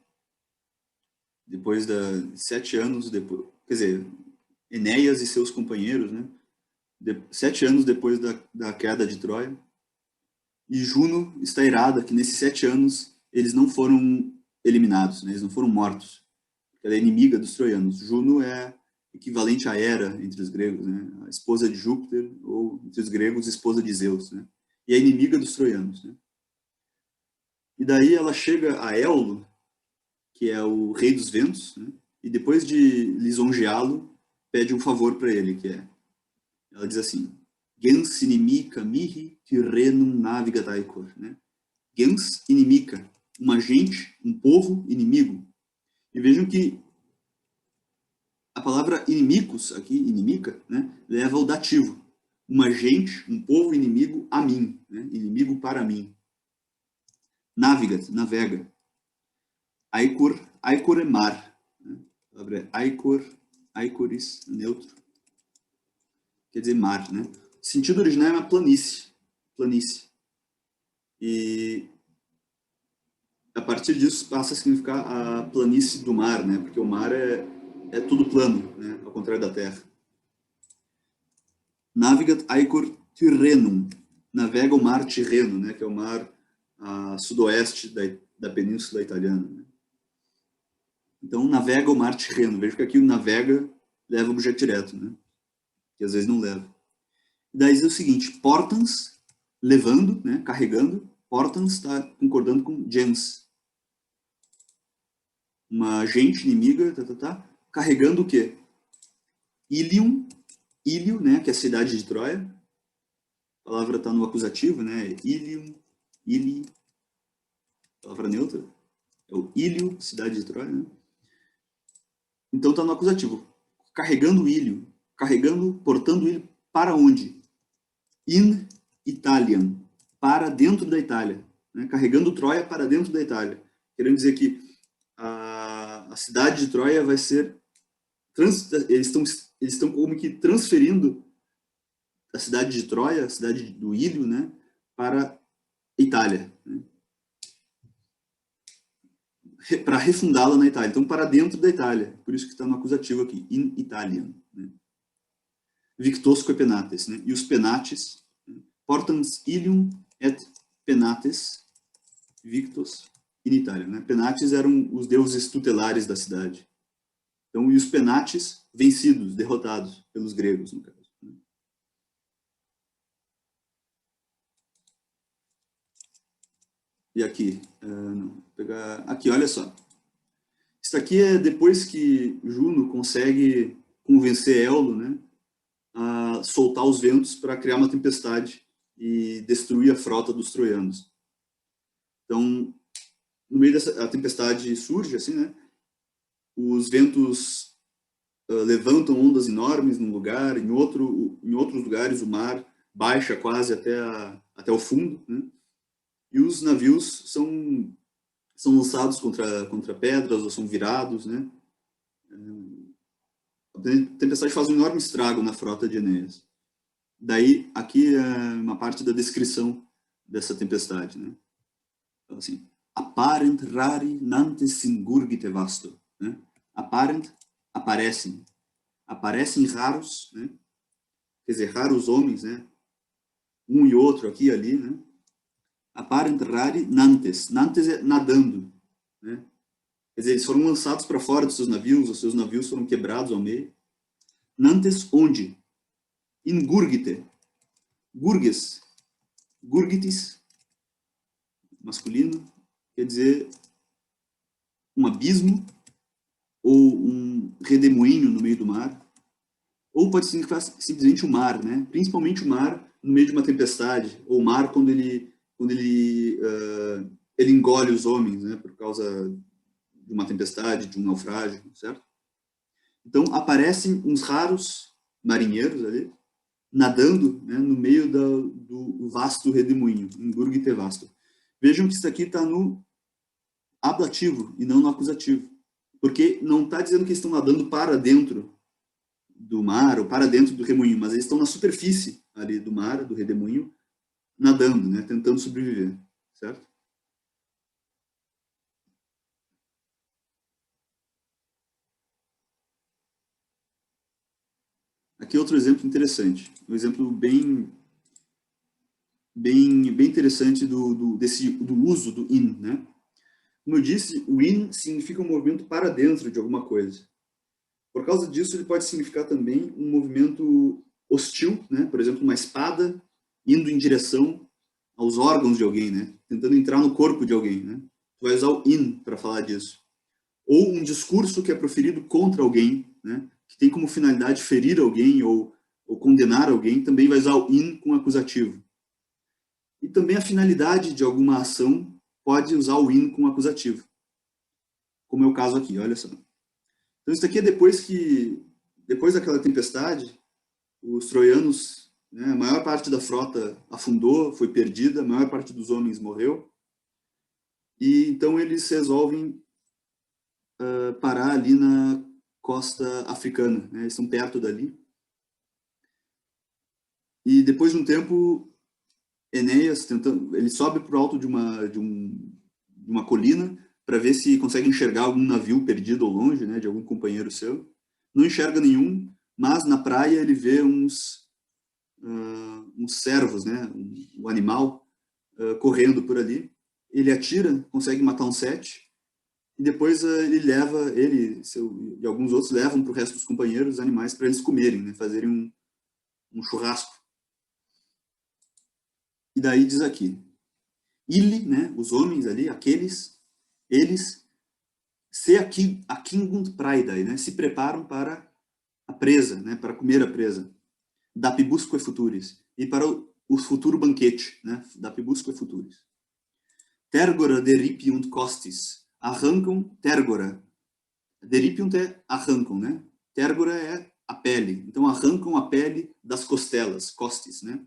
depois de 7 anos, depois, quer dizer, Enéas e seus companheiros, né, 7 anos depois da queda de Troia, e Juno está irada que nesses 7 anos eles não foram eliminados, né, eles não foram mortos, porque ela é inimiga dos troianos. Juno é equivalente a Hera entre os gregos, né? A esposa de Júpiter, ou entre os gregos, esposa de Zeus, né? E é inimiga dos troianos, né? E daí ela chega a Éolo, que é o rei dos ventos, né? E depois de lisonjeá-lo, pede um favor para ele, que é, ela diz assim, gens inimica mihi tyrenum navigataicor, né? Gens inimica, uma gente, um povo inimigo. E vejam que a palavra inimicos, aqui, inimica, né, leva ao dativo. Uma gente, um povo inimigo a mim, né, inimigo para mim. Navigat, navega. Aikor, aikor é mar. Né, a palavra é aikor, aikoris, neutro. Quer dizer mar, né. O sentido original é uma planície. planície. E a partir disso passa a significar a planície do mar, né? Porque o mar é tudo plano, né? Ao contrário da terra. Navigat aequor Tyrrhenum, navega o mar Tirreno, né? Que é o mar a sudoeste da península italiana. Né? Então, navega o mar Tirreno. Veja que aqui o navega leva o objeto direto, né? Que às vezes não leva. Daí diz o seguinte, portans, levando, né? Carregando. Portans está concordando com gens. Uma gente inimiga, carregando o quê? Ilium, Ilio, né? Que é a cidade de Troia. A palavra está no acusativo, né? Ilium, Ili, palavra neutra. É o Ilio, cidade de Troia, né? Então está no acusativo. Carregando o Ilio. Carregando, portando o Ilio para onde? In Italian. Para dentro da Itália. Né? Carregando Troia para dentro da Itália. Querendo dizer que a cidade de Troia vai ser... eles estão como que transferindo a cidade de Troia, a cidade do Ilio, né? Para Itália. Né? Para refundá-la na Itália. Então, para dentro da Itália. Por isso que está no acusativo aqui. In Italian. Né? Victosque penates. Né? E os penates... Portans ilium et penates victos in Itália. Né? Penates eram os deuses tutelares da cidade. Então, e os penates vencidos, derrotados pelos gregos, no caso. Né? E aqui, pegar aqui, olha só. Isso aqui é depois que Juno consegue convencer Éolo, né, a soltar os ventos para criar uma tempestade e destruir a frota dos troianos. Então, no meio dessa a tempestade surge, assim, né? Os ventos levantam ondas enormes num lugar, em outros lugares o mar baixa quase até o fundo, né? E os navios são lançados contra pedras ou são virados, né? A tempestade faz um enorme estrago na frota de Enéas. Daí, aqui é uma parte da descrição dessa tempestade, né? Então, assim, apparent rari nantes singurgite vasto, né? Apparent, aparecem raros, né? Quer dizer, raros homens, né? Um e outro aqui e ali, né? Apparent rari nantes é nadando, né? Quer dizer, eles foram lançados para fora dos seus navios, os seus navios foram quebrados ao meio. Nantes onde? In gurgite. Gurges. Gurgitis, masculino, quer dizer um abismo ou um redemoinho no meio do mar. Ou pode significar simplesmente o mar, né? Principalmente o mar no meio de uma tempestade, ou o mar quando ele engole os homens, né? Por causa de uma tempestade, de um naufrágio, certo? Então aparecem uns raros marinheiros ali, nadando, né, no meio do vasto redemoinho, em Gurgite vasto. Vejam que isso aqui está no ablativo e não no acusativo, porque não está dizendo que eles estão nadando para dentro do mar ou para dentro do remoinho, mas eles estão na superfície ali do mar, do redemoinho, nadando, né, tentando sobreviver, certo? Aqui outro exemplo interessante, um exemplo bem interessante do uso do in, né? Como eu disse, o in significa um movimento para dentro de alguma coisa. Por causa disso, ele pode significar também um movimento hostil, né? Por exemplo, uma espada indo em direção aos órgãos de alguém, né? Tentando entrar no corpo de alguém, né? Tu vai usar o in para falar disso. Ou um discurso que é proferido contra alguém, né? Que tem como finalidade ferir alguém ou condenar alguém, também vai usar o in com acusativo. E também a finalidade de alguma ação pode usar o in com acusativo. Como é o caso aqui, olha só. Então isso aqui é depois daquela tempestade, os troianos, né, a maior parte da frota afundou, foi perdida, a maior parte dos homens morreu. E então eles resolvem parar ali na costa africana, né, eles estão perto dali. E depois de um tempo, Enéas tentando, ele sobe para o alto de uma colina para ver se consegue enxergar algum navio perdido ao longe, né, de algum companheiro seu. Não enxerga nenhum, mas na praia ele vê uns cervos, né, um animal correndo por ali. Ele atira, consegue matar um 7, e depois ele leva, e alguns outros levam para o resto dos companheiros os animais para eles comerem, né, fazerem um churrasco. E daí diz aqui, ele, né, os homens ali, eles se akingunt praedai, né, se preparam para a presa, né, para comer a presa, da pibusque futuris, e para o futuro banquete, né, da pibusque futuris. Tergora deripiunt costis, arrancam tergora. Deripiunt é arrancam, né? Tergora é a pele, então arrancam a pele das costelas, costis, né?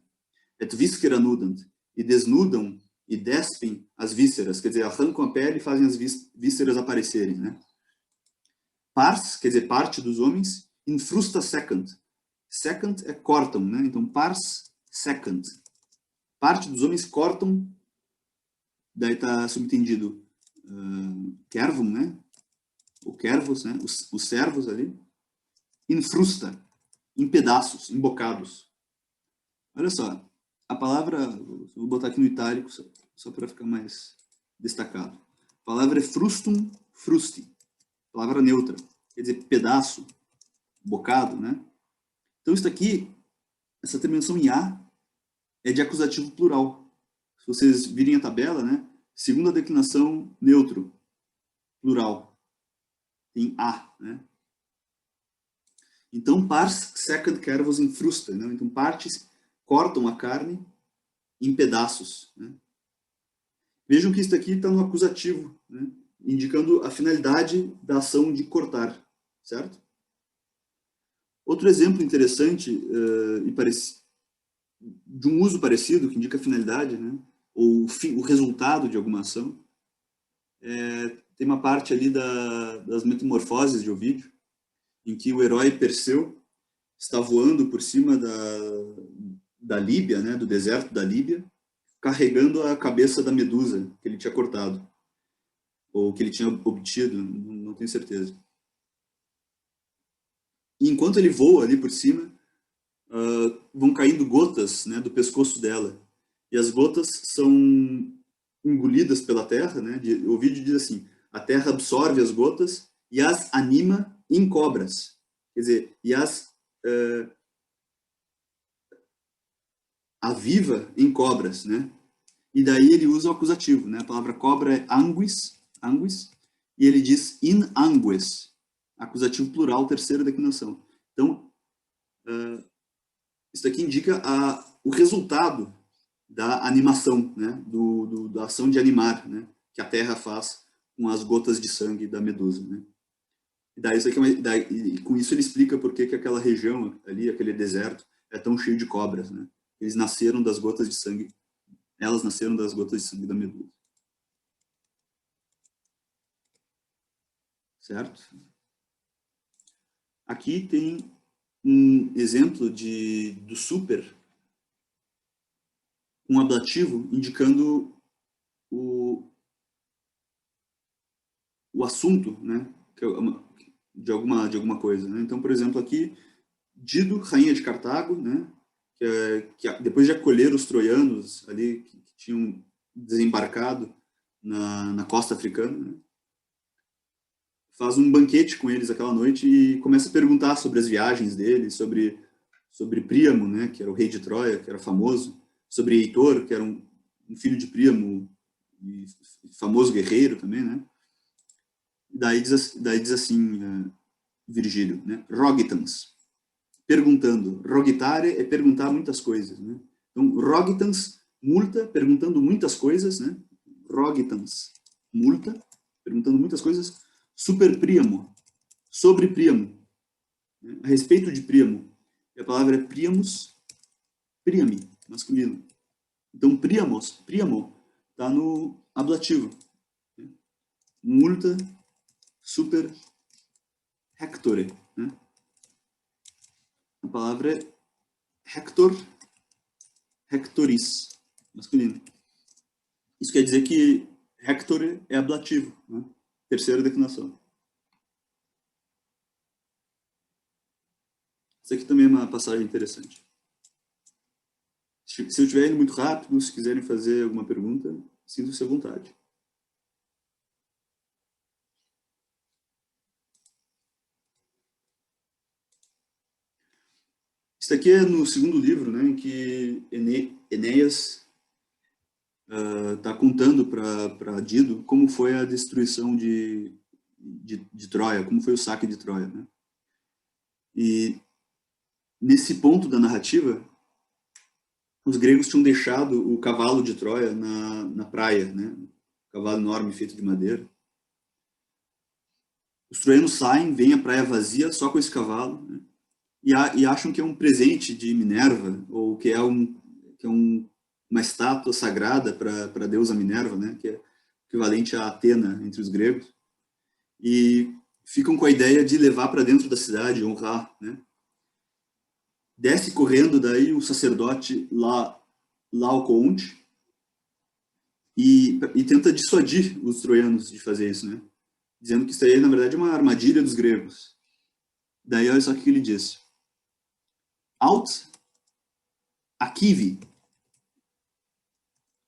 Et viscera nudant, e desnudam e despem as vísceras, quer dizer, arrancam a pele e fazem as vísceras aparecerem, né? Pars, quer dizer, parte dos homens, infrusta secant. Secant é cortam, né? Então, pars secant. Parte dos homens cortam, daí está subentendido kervum, né? O kervos, né? Os servos ali. Infrusta, em pedaços, em bocados. Olha só, a palavra, vou botar aqui no itálico, só para ficar mais destacado. A palavra é frustum frusti, palavra neutra, quer dizer pedaço, bocado, né? Então isso aqui, essa terminação em A é de acusativo plural. Se vocês virem a tabela, né? Segunda declinação neutro, plural, tem A, né? Então pars secant kervos in frusta, né? Então partes cortam a carne em pedaços, né? Vejam que isso aqui está no acusativo, né? Indicando a finalidade da ação de cortar, certo? Outro exemplo interessante de um uso parecido, que indica a finalidade, né? Ou o resultado de alguma ação, tem uma parte ali das metamorfoses de Ovídio, em que o herói Perseu está voando por cima da Líbia, né? Do deserto da Líbia, carregando a cabeça da Medusa que ele tinha cortado, ou que ele tinha obtido, não tenho certeza. E enquanto ele voa ali por cima, vão caindo gotas, né, do pescoço dela. E as gotas são engolidas pela terra, né? O vídeo diz assim: a terra absorve as gotas e as anima em cobras. Quer dizer, e as aviva em cobras, né? E daí ele usa o acusativo, né? A palavra cobra é anguis, e ele diz in anguis, acusativo plural, terceira declinação. Então, isso aqui indica o resultado da animação, né? Da ação de animar, né? Que a terra faz com as gotas de sangue da medusa, né? E daí, isso aqui e com isso ele explica por que aquela região ali, aquele deserto, é tão cheio de cobras, né? Eles nasceram das gotas de sangue, elas nasceram das gotas de sangue da medusa. Certo? Aqui tem um exemplo do super, um ablativo indicando o assunto, né, de alguma coisa, né? Então, por exemplo, aqui Dido, rainha de Cartago, né, que depois de acolher os troianos ali que tinham desembarcado na costa africana, né, faz um banquete com eles aquela noite e começa a perguntar sobre as viagens deles, sobre Príamo, né, que era o rei de Troia, que era famoso, sobre Heitor, que era um filho de Príamo e famoso guerreiro também, né? Daí diz assim, Virgílio, né? Rogitans, perguntando. Rogitare é perguntar muitas coisas, né? Então, rogitans, multa, perguntando muitas coisas, né? Rogitans, multa, perguntando muitas coisas. Super Príamo, sobre Príamo, né? A respeito de Príamo. E a palavra é Priamus, Priami, masculino. Então, Príamo, está no ablativo. Né? Multa, super, hectore, né? A palavra é Hector, Hectoris. masculino. Isso quer dizer que Hector é ablativo, né? Terceira declinação. Isso aqui também é uma passagem interessante. Se eu estiver indo muito rápido, se quiserem fazer alguma pergunta, sintam-se à vontade. Isso aqui é no segundo livro, né, em que Enéas está contando para Dido como foi a destruição de Troia, como foi o saque de Troia, né? E nesse ponto da narrativa, os gregos tinham deixado o cavalo de Troia na praia, né? Um cavalo enorme feito de madeira. Os troianos saem, vêm à praia vazia só com esse cavalo, né? E acham que é um presente de Minerva, ou que é uma estátua sagrada para a deusa Minerva, né? Que é equivalente a Atena entre os gregos. E ficam com a ideia de levar para dentro da cidade, honrar, né? Desce correndo daí o sacerdote Laocoonte e tenta dissuadir os troianos de fazer isso, né? Dizendo que isso aí, na verdade, é uma armadilha dos gregos. Daí, olha só o que ele diz. Aut acivi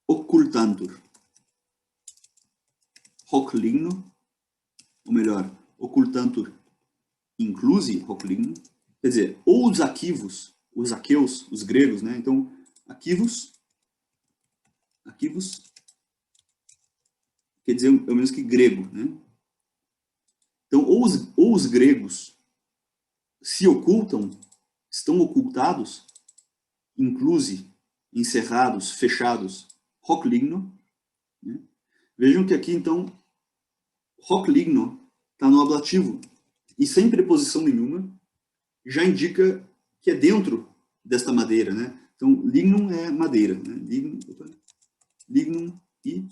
occultantur hoc ligno, ou melhor, occultantur inclusi hoc ligno, quer dizer, ou os aquivos, os aqueus, os gregos, né? Então, aquivos quer dizer, é o mesmo que grego, né? Então, ou os gregos se ocultam, estão ocultados, inclusi, encerrados, fechados, hoc ligno, né? Vejam que aqui, então, hoc ligno está no ablativo, e sem preposição nenhuma, já indica que é dentro desta madeira, né? Então, lignum é madeira, né? Lignum e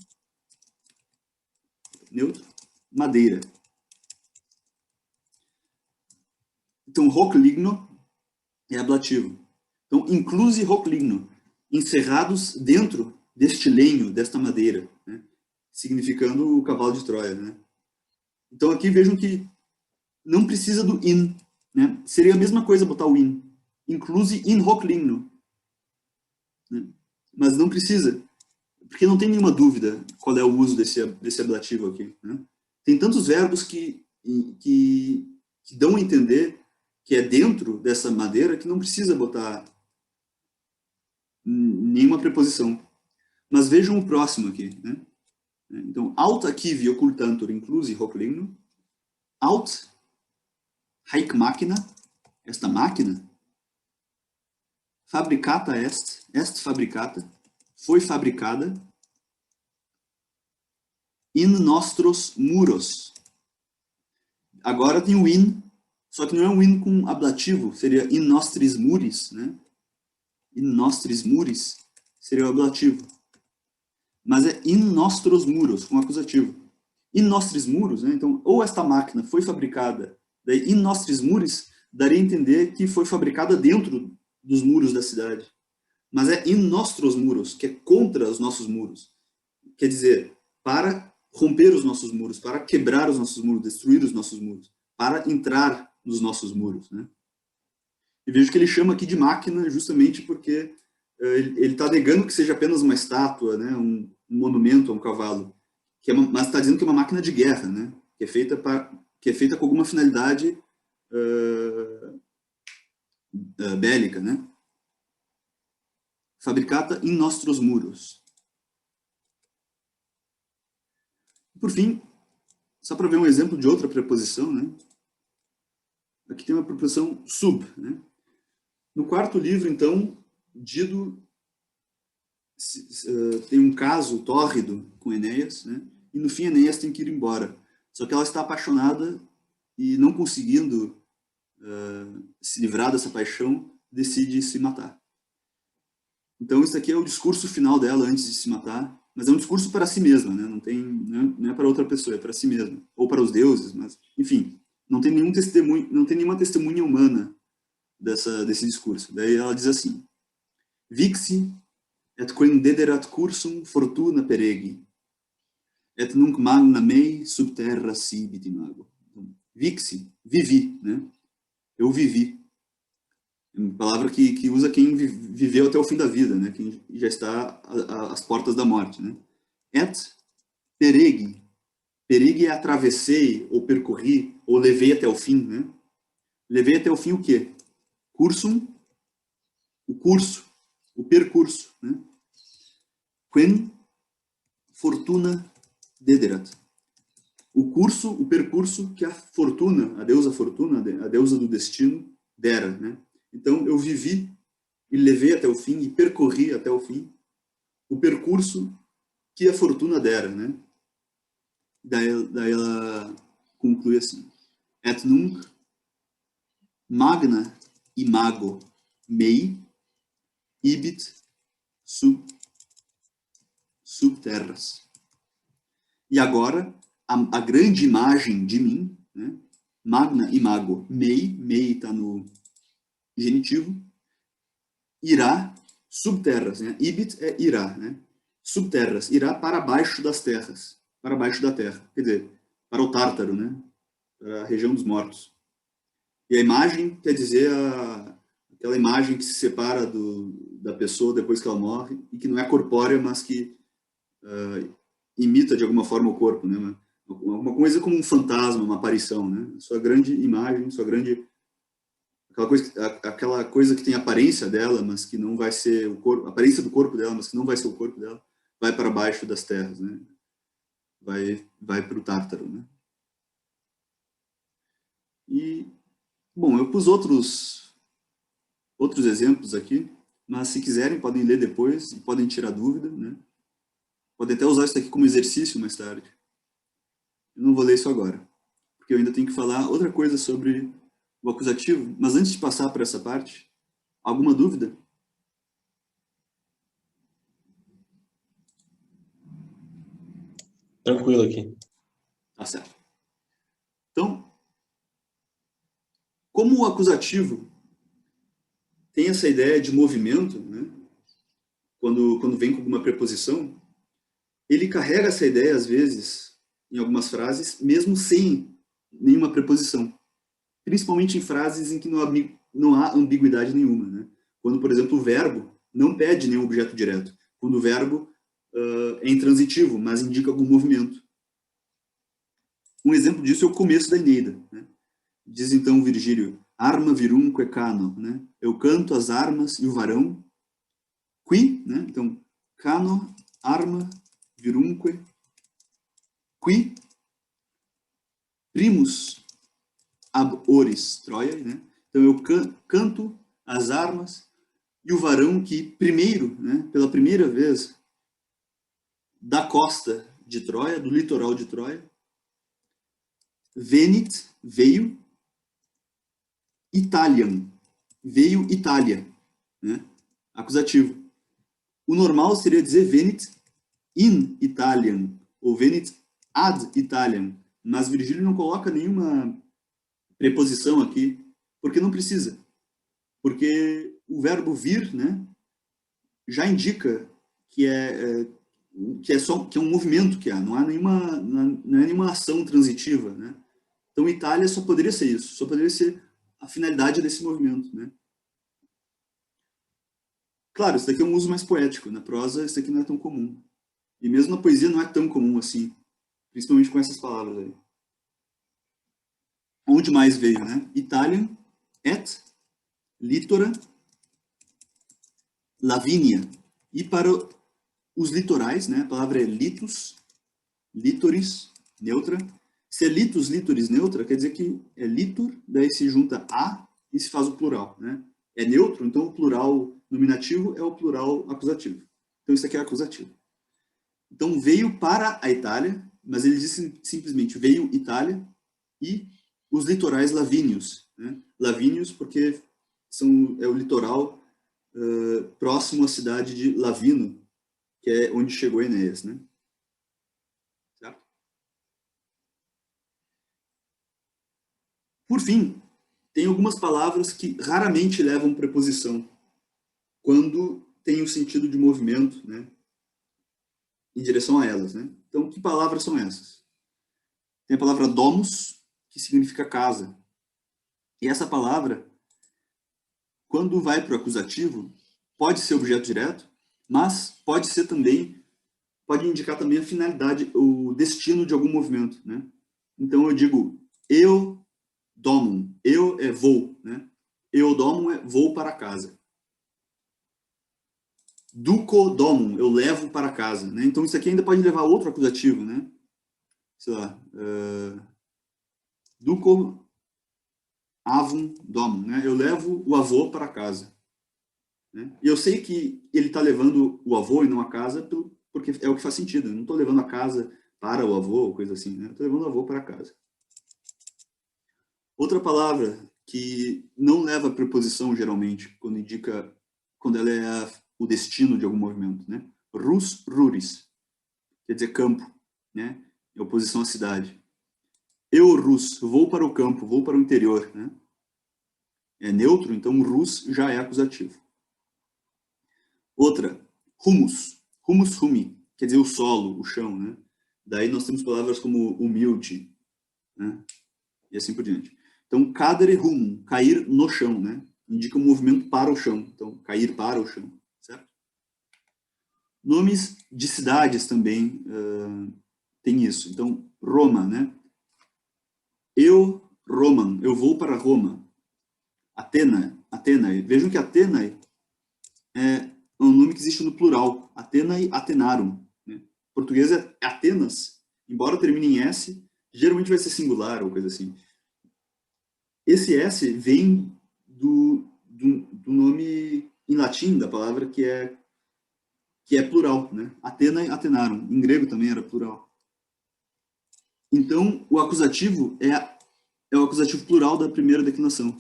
neutro, madeira. Então, hoc ligno é ablativo. Então, inclusi hoc ligno, encerrados dentro deste lenho, desta madeira, né? Significando o cavalo de Troia, né? Então, aqui vejam que não precisa do in, né? Seria a mesma coisa botar o in. Inclusi in hoc ligno. Né? Mas não precisa, porque não tem nenhuma dúvida qual é o uso desse ablativo aqui, né? Tem tantos verbos que dão a entender que é dentro dessa madeira que não precisa botar nenhuma preposição. Mas vejam o próximo aqui, né? Então, aut acivi occultantur inclusi hoc ligno, aut haec machina, esta máquina, fabricata est fabricata, foi fabricada, in nostros muros. Agora tem o in, só que não é um in com ablativo, seria in nostris muris, né? In nostris muris seria o ablativo. Mas é in nostros muros, com acusativo. In nostris muros, né? Então, ou esta máquina foi fabricada, daí in nostris muris daria a entender que foi fabricada dentro dos muros da cidade. Mas é in nostros muros, que é contra os nossos muros. Quer dizer, para romper os nossos muros, para quebrar os nossos muros, destruir os nossos muros, para entrar nos nossos muros, né? E vejo que ele chama aqui de máquina justamente porque ele está negando que seja apenas uma estátua, né, um monumento a um cavalo, mas está dizendo que é uma máquina de guerra, né, que é feita com alguma finalidade bélica, né? Fabricata in nostros muros. Por fim, só para ver um exemplo de outra preposição, né? Aqui tem uma preposição sub, né? No quarto livro, então, Dido tem um caso tórrido com Enéas, né? E no fim Enéas tem que ir embora. Só que ela está apaixonada e não conseguindo se livrar dessa paixão, decide se matar. Então isso aqui é o discurso final dela antes de se matar, mas é um discurso para si mesma, né? Não é para outra pessoa, é para si mesma, ou para os deuses, mas enfim, não tem nenhum testemunho, não tem nenhuma testemunha humana desse discurso. Daí ela diz assim: Vixi et quem dederat cursum fortuna peregi, et nunc magna mei sub terra sibit imago. Então, vixi, vivi, né? Eu vivi. É uma palavra que usa quem viveu até o fim da vida, né? Quem já está às portas da morte, né? Et peregi. Perigi é atravessei, ou percorri, ou levei até o fim, né? Levei até o fim o quê? Cursum, o curso, o percurso, né? Quem fortuna dederat. O curso, o percurso que a Fortuna, a deusa do destino, dera, né? Então, eu vivi e levei até o fim, e percorri até o fim, o percurso que a Fortuna dera, né? Daí ela conclui assim: et nunc magna imago mei ibit sub terras. E agora, a grande imagem de mim, né? Magna imago mei está no genitivo, irá subterras, né? Ibit é irá, né? Subterras, irá para baixo das terras, para baixo da terra, quer dizer, para o Tártaro, né? Para a região dos mortos. E a imagem quer dizer aquela imagem que se separa da pessoa depois que ela morre e que não é corpórea, mas que imita de alguma forma o corpo, né? Uma coisa como um fantasma, uma aparição, né? Sua grande imagem, sua grande aquela coisa que tem a aparência dela, mas que não vai ser o corpo, a aparência do corpo dela, mas que não vai ser o corpo dela, vai para baixo das terras, né? Vai para o Tártaro, né? E bom, eu pus outros exemplos aqui, mas se quiserem podem ler depois, podem tirar dúvida, né? Podem até usar isso aqui como exercício mais tarde. Eu não vou ler isso agora, porque eu ainda tenho que falar outra coisa sobre o acusativo, mas antes de passar para essa parte, alguma dúvida? Tranquilo aqui. Tá certo. Então, como o acusativo tem essa ideia de movimento, né? Quando vem com alguma preposição, ele carrega essa ideia, às vezes, em algumas frases, mesmo sem nenhuma preposição. Principalmente em frases em que não há ambiguidade nenhuma, né? Quando, por exemplo, o verbo não pede nenhum objeto direto. Quando o verbo é intransitivo, mas indica algum movimento. Um exemplo disso é o começo da Eneida, né? Diz então Virgílio: arma virumque cano, né? Eu canto as armas e o varão. Qui, né? Então, cano, arma, virumque, qui, primus ab oris Troia, né? Então eu canto as armas e o varão que primeiro, né, pela primeira vez, da costa de Troia, do litoral de Troia, venit, veio, Italian, veio Itália, né? Acusativo. O normal seria dizer venit in Italian, ou venit ad Italian, mas Virgílio não coloca nenhuma preposição aqui, porque não precisa. Porque o verbo vir, né, já indica que é um movimento que há, não é nenhuma ação transitiva, né? Então Itália só poderia ser isso, só poderia ser a finalidade desse movimento, né? Claro, isso daqui é um uso mais poético, na prosa isso daqui não é tão comum. E mesmo na poesia não é tão comum assim, principalmente com essas palavras aí. Onde mais veio, né? Italian, et, litora, Lavínia. E para os litorais, né? A palavra é litus, litoris, neutra. Se é litus, litoris, neutra, quer dizer que é litur, daí se junta a e se faz o plural, né? É neutro, então o plural nominativo é o plural acusativo. Então isso aqui é acusativo. Então veio para a Itália, mas ele disse simplesmente veio Itália e os litorais lavínios, né? Lavínios porque é o litoral próximo à cidade de Lavino, que é onde chegou Enéas, né? Certo? Por fim, tem algumas palavras que raramente levam preposição, quando tem o sentido de movimento, né, em direção a elas, né? Então, que palavras são essas? Tem a palavra domus, que significa casa. E essa palavra, quando vai para o acusativo, pode ser objeto direto, mas pode ser também, pode indicar também a finalidade, o destino de algum movimento, né? Então eu digo eu domum, eu é vou, né? Eu domum é vou para casa. Duco domum, eu levo para casa, né? Então isso aqui ainda pode levar a outro acusativo, né? Sei lá, duco avum domum, né? Eu levo o avô para casa. Né? E eu sei que ele está levando o avô e não a casa porque é o que faz sentido. Eu não estou levando a casa para o avô ou coisa assim. Né? Estou levando o avô para casa. Outra palavra que não leva preposição geralmente quando indica quando ela é o destino de algum movimento, né? Rus, ruris, quer dizer campo, né? Em oposição à cidade. Eu, rus, vou para o campo, vou para o interior, né? É neutro, então rus já é acusativo. Outra, humus. Humus humi, quer dizer o solo, o chão, né? Daí nós temos palavras como humilde, né? E assim por diante. Então, cadere humum, cair no chão, né? Indica um movimento para o chão. Então, cair para o chão, certo? Nomes de cidades também tem isso. Então, Roma, né? Eu, Roman, eu vou para Roma. Atena, Atenae. Vejam que Atenae é um nome que existe no plural. Atenae, Atenarum. Né? Em português é Atenas, embora termine em S, geralmente vai ser singular ou coisa assim. Esse S vem do nome em latim da palavra que é plural, né? Atenae, Atenarum. Em grego também era plural. Então, o acusativo é o acusativo plural da primeira declinação,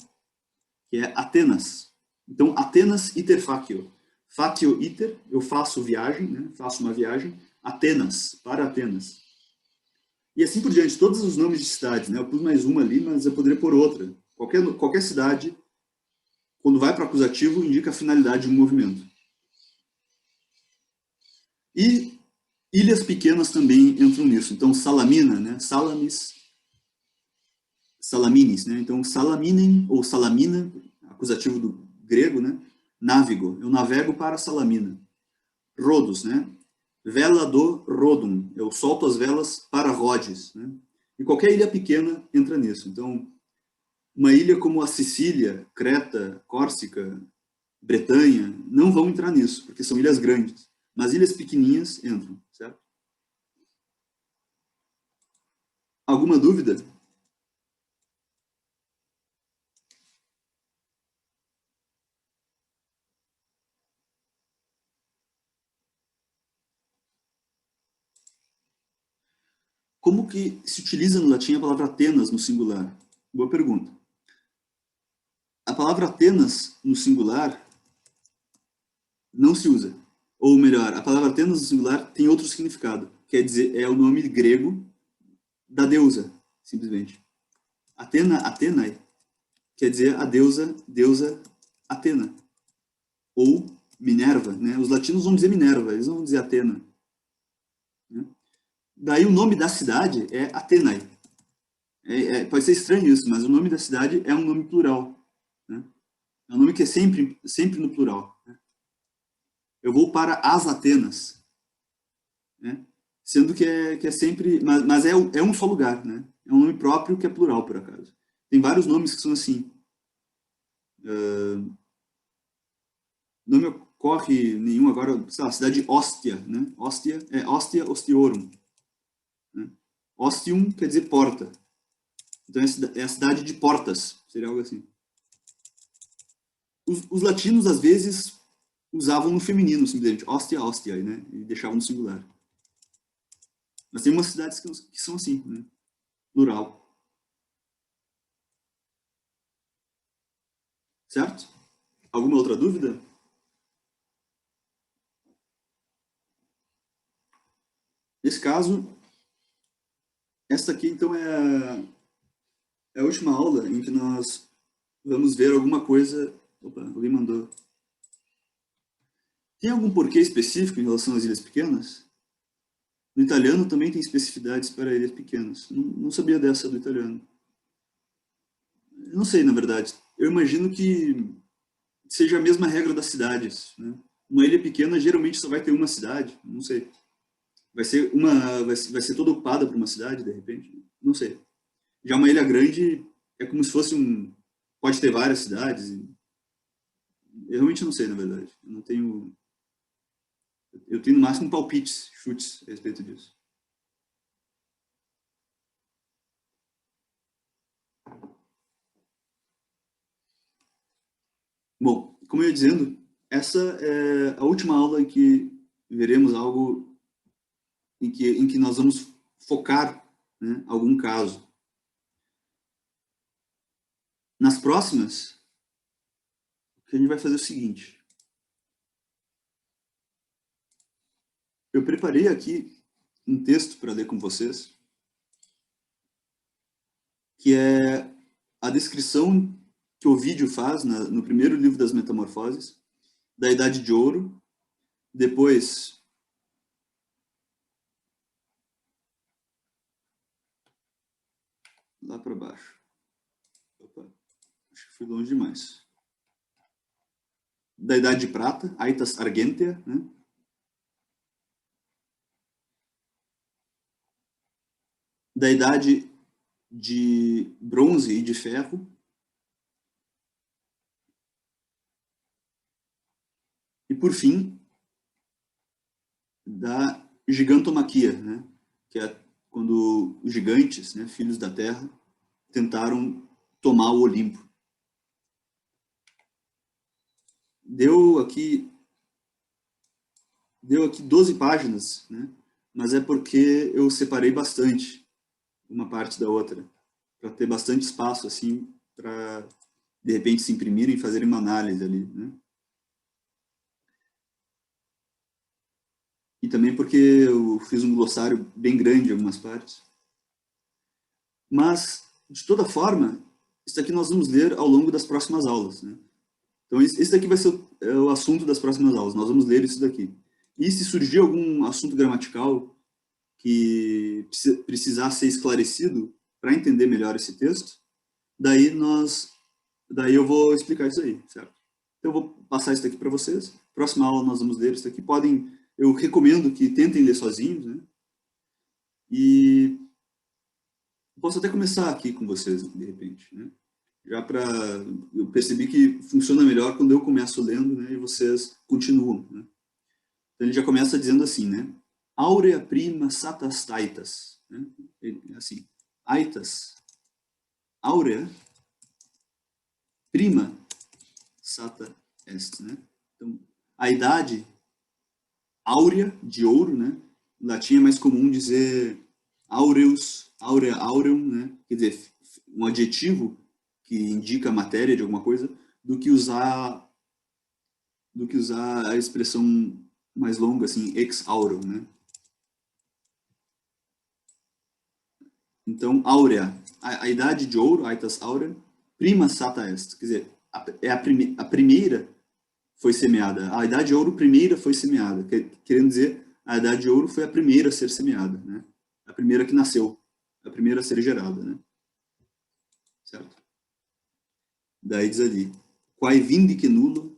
que é Atenas. Então, Atenas iter facio. Facio iter, eu faço viagem, né? Faço uma viagem. Atenas, para Atenas. E assim por diante, todos os nomes de cidades, né? Eu pus mais uma ali, mas eu poderia pôr outra. Qualquer cidade, quando vai para o acusativo, indica a finalidade de um movimento. E ilhas pequenas também entram nisso. Então, Salamina, né? Salamis, Salamines, né? Então, Salaminen ou Salamina, acusativo do grego, né? Návigo, eu navego para Salamina. Rodos, né? Vela do Rodum, eu solto as velas para Rhodes, né? E qualquer ilha pequena entra nisso. Então, uma ilha como a Sicília, Creta, Córcega, Bretanha, não vão entrar nisso, porque são ilhas grandes. Mas ilhas pequenininhas entram, certo? Alguma dúvida? Como que se utiliza no latim a palavra Atenas no singular? Boa pergunta. A palavra Atenas no singular não se usa. Ou melhor, a palavra Atenas no singular tem outro significado. Quer dizer, é o nome grego da deusa, simplesmente. Atena, Atenae, quer dizer a deusa Atena. Ou Minerva, né? Os latinos vão dizer Minerva, eles não vão dizer Atena. Né? Daí o nome da cidade é Atenae. Pode ser estranho isso, mas o nome da cidade é um nome plural. Né? É um nome que é sempre no plural. Né? Eu vou para as Atenas. Né? Sendo que é sempre... Mas é um só lugar. Né? É um nome próprio que é plural, por acaso. Tem vários nomes que são assim. Não me ocorre nenhum agora, sei lá, cidade de Ostia. Né? Ostia é Ostia Ostiorum. Né? Ostium quer dizer porta. Então é a cidade de portas. Seria algo assim. Os latinos, às vezes, usavam no feminino, simplesmente, Ostia, Ostia, né? E deixavam no singular. Mas tem umas cidades que são assim, né? Plural. Certo? Alguma outra dúvida? Nesse caso, esta aqui, então, é a última aula em que nós vamos ver alguma coisa... Opa, alguém mandou. Tem algum porquê específico em relação às ilhas pequenas? No italiano também tem especificidades para ilhas pequenas. Não sabia dessa do italiano. Eu não sei, na verdade. Eu imagino que seja a mesma regra das cidades, né? Uma ilha pequena geralmente só vai ter uma cidade, não sei. Vai ser toda ocupada por uma cidade, de repente? Não sei. Já uma ilha grande é como se fosse pode ter várias cidades. Eu realmente não sei, na verdade. Eu tenho no máximo palpites, chutes a respeito disso. Bom, como eu ia dizendo, essa é a última aula em que veremos algo em que nós vamos focar, né, algum caso. Nas próximas, o que a gente vai fazer é o seguinte. Eu preparei aqui um texto para ler com vocês, que é a descrição que Ovídio faz no primeiro livro das Metamorfoses, da Idade de Ouro, depois lá para baixo. Opa, acho que fui longe demais. Da Idade de Prata, Aetas Argentea, né? Da Idade de Bronze e de Ferro, e por fim, da gigantomaquia, né? Que é quando os gigantes, né, filhos da Terra, tentaram tomar o Olimpo. Deu aqui 12 páginas, né? Mas é porque eu separei bastante uma parte da outra, para ter bastante espaço, assim, para, de repente, se imprimirem e fazerem uma análise ali, né? E também porque eu fiz um glossário bem grande em algumas partes. Mas, de toda forma, isso aqui nós vamos ler ao longo das próximas aulas, né? Então, esse daqui vai ser o assunto das próximas aulas. Nós vamos ler isso daqui. E se surgir algum assunto gramatical que precisar ser esclarecido para entender melhor esse texto, daí eu vou explicar isso aí, certo? Então, eu vou passar isso daqui para vocês. Próxima aula nós vamos ler isso daqui. Eu recomendo que tentem ler sozinhos, né? E posso até começar aqui com vocês, de repente, né? Já para eu percebi que funciona melhor quando eu começo lendo, né, e vocês continuam, né? Então ele já começa dizendo assim, né? Aurea prima satas taitas, né? Assim, aitas, aurea prima sata est, né? Então, a idade áurea de ouro, né? Em latim é mais comum dizer aureus, aurea, aureum, né? Quer dizer, um adjetivo que indica a matéria de alguma coisa, do que usar a expressão mais longa, assim, ex aureum, né? Então, áurea, a idade de ouro, aetas aurea, prima sata est, quer dizer, a primeira foi semeada. A idade de ouro primeira foi semeada, querendo dizer, a idade de ouro foi a primeira a ser semeada, né? A primeira que nasceu, a primeira a ser gerada, né? Certo? Daí diz ali, quae vindique nullo,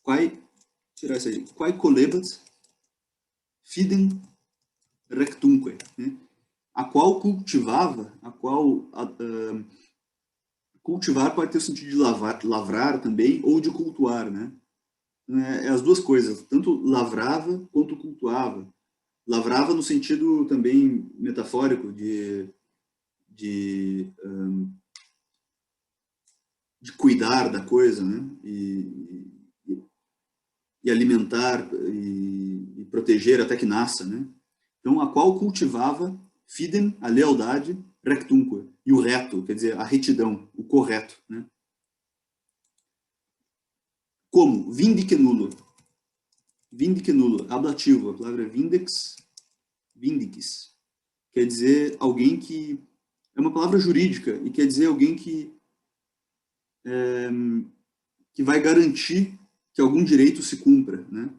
quae, tirar isso aí, quae colebat fidem rectunque, né? A qual cultivava, cultivar pode ter o sentido de lavrar também, ou de cultuar, né? É as duas coisas, tanto lavrava quanto cultuava. Lavrava no sentido também metafórico de, de cuidar da coisa, né? E alimentar e proteger até que nasça, né? Então, a qual cultivava fidem, a lealdade, rectunque, e o reto, quer dizer, a retidão, o correto, né? Como? Vindique nullo. Vindique nullo, ablativo, a palavra é vindex, vindiques. Quer dizer alguém que... É uma palavra jurídica e quer dizer alguém que vai garantir que algum direito se cumpra, né?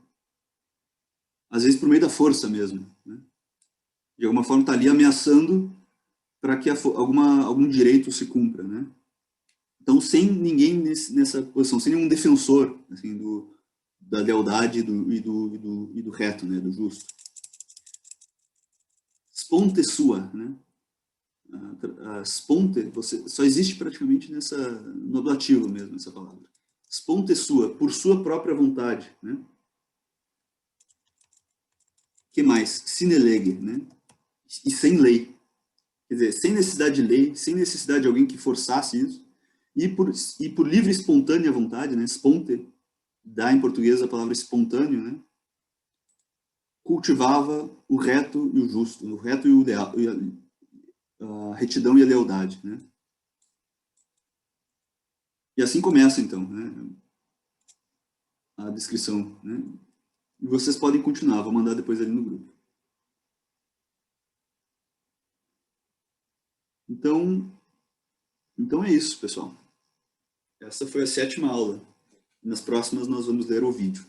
Às vezes por meio da força mesmo, né? De alguma forma está ali ameaçando para que algum direito se cumpra, né? Então, sem ninguém nessa posição, sem nenhum defensor assim, da lealdade e do reto, né? Do justo. Sponte sua, né? A sponte só existe praticamente no ablativo mesmo, essa palavra. Sponte sua, por sua própria vontade, né? Que mais? Sine lege, né? E sem lei. Quer dizer, sem necessidade de lei, sem necessidade de alguém que forçasse isso, e por livre e espontânea vontade, né? Sponte, dá em português a palavra espontâneo, né? Cultivava o reto e o justo, o reto e o leal, a retidão e a lealdade, né? E assim começa, então, né? A descrição, né? E vocês podem continuar, vou mandar depois ali no grupo. Então é isso, pessoal. Essa foi a 7ª aula. Nas próximas nós vamos ler o vídeo.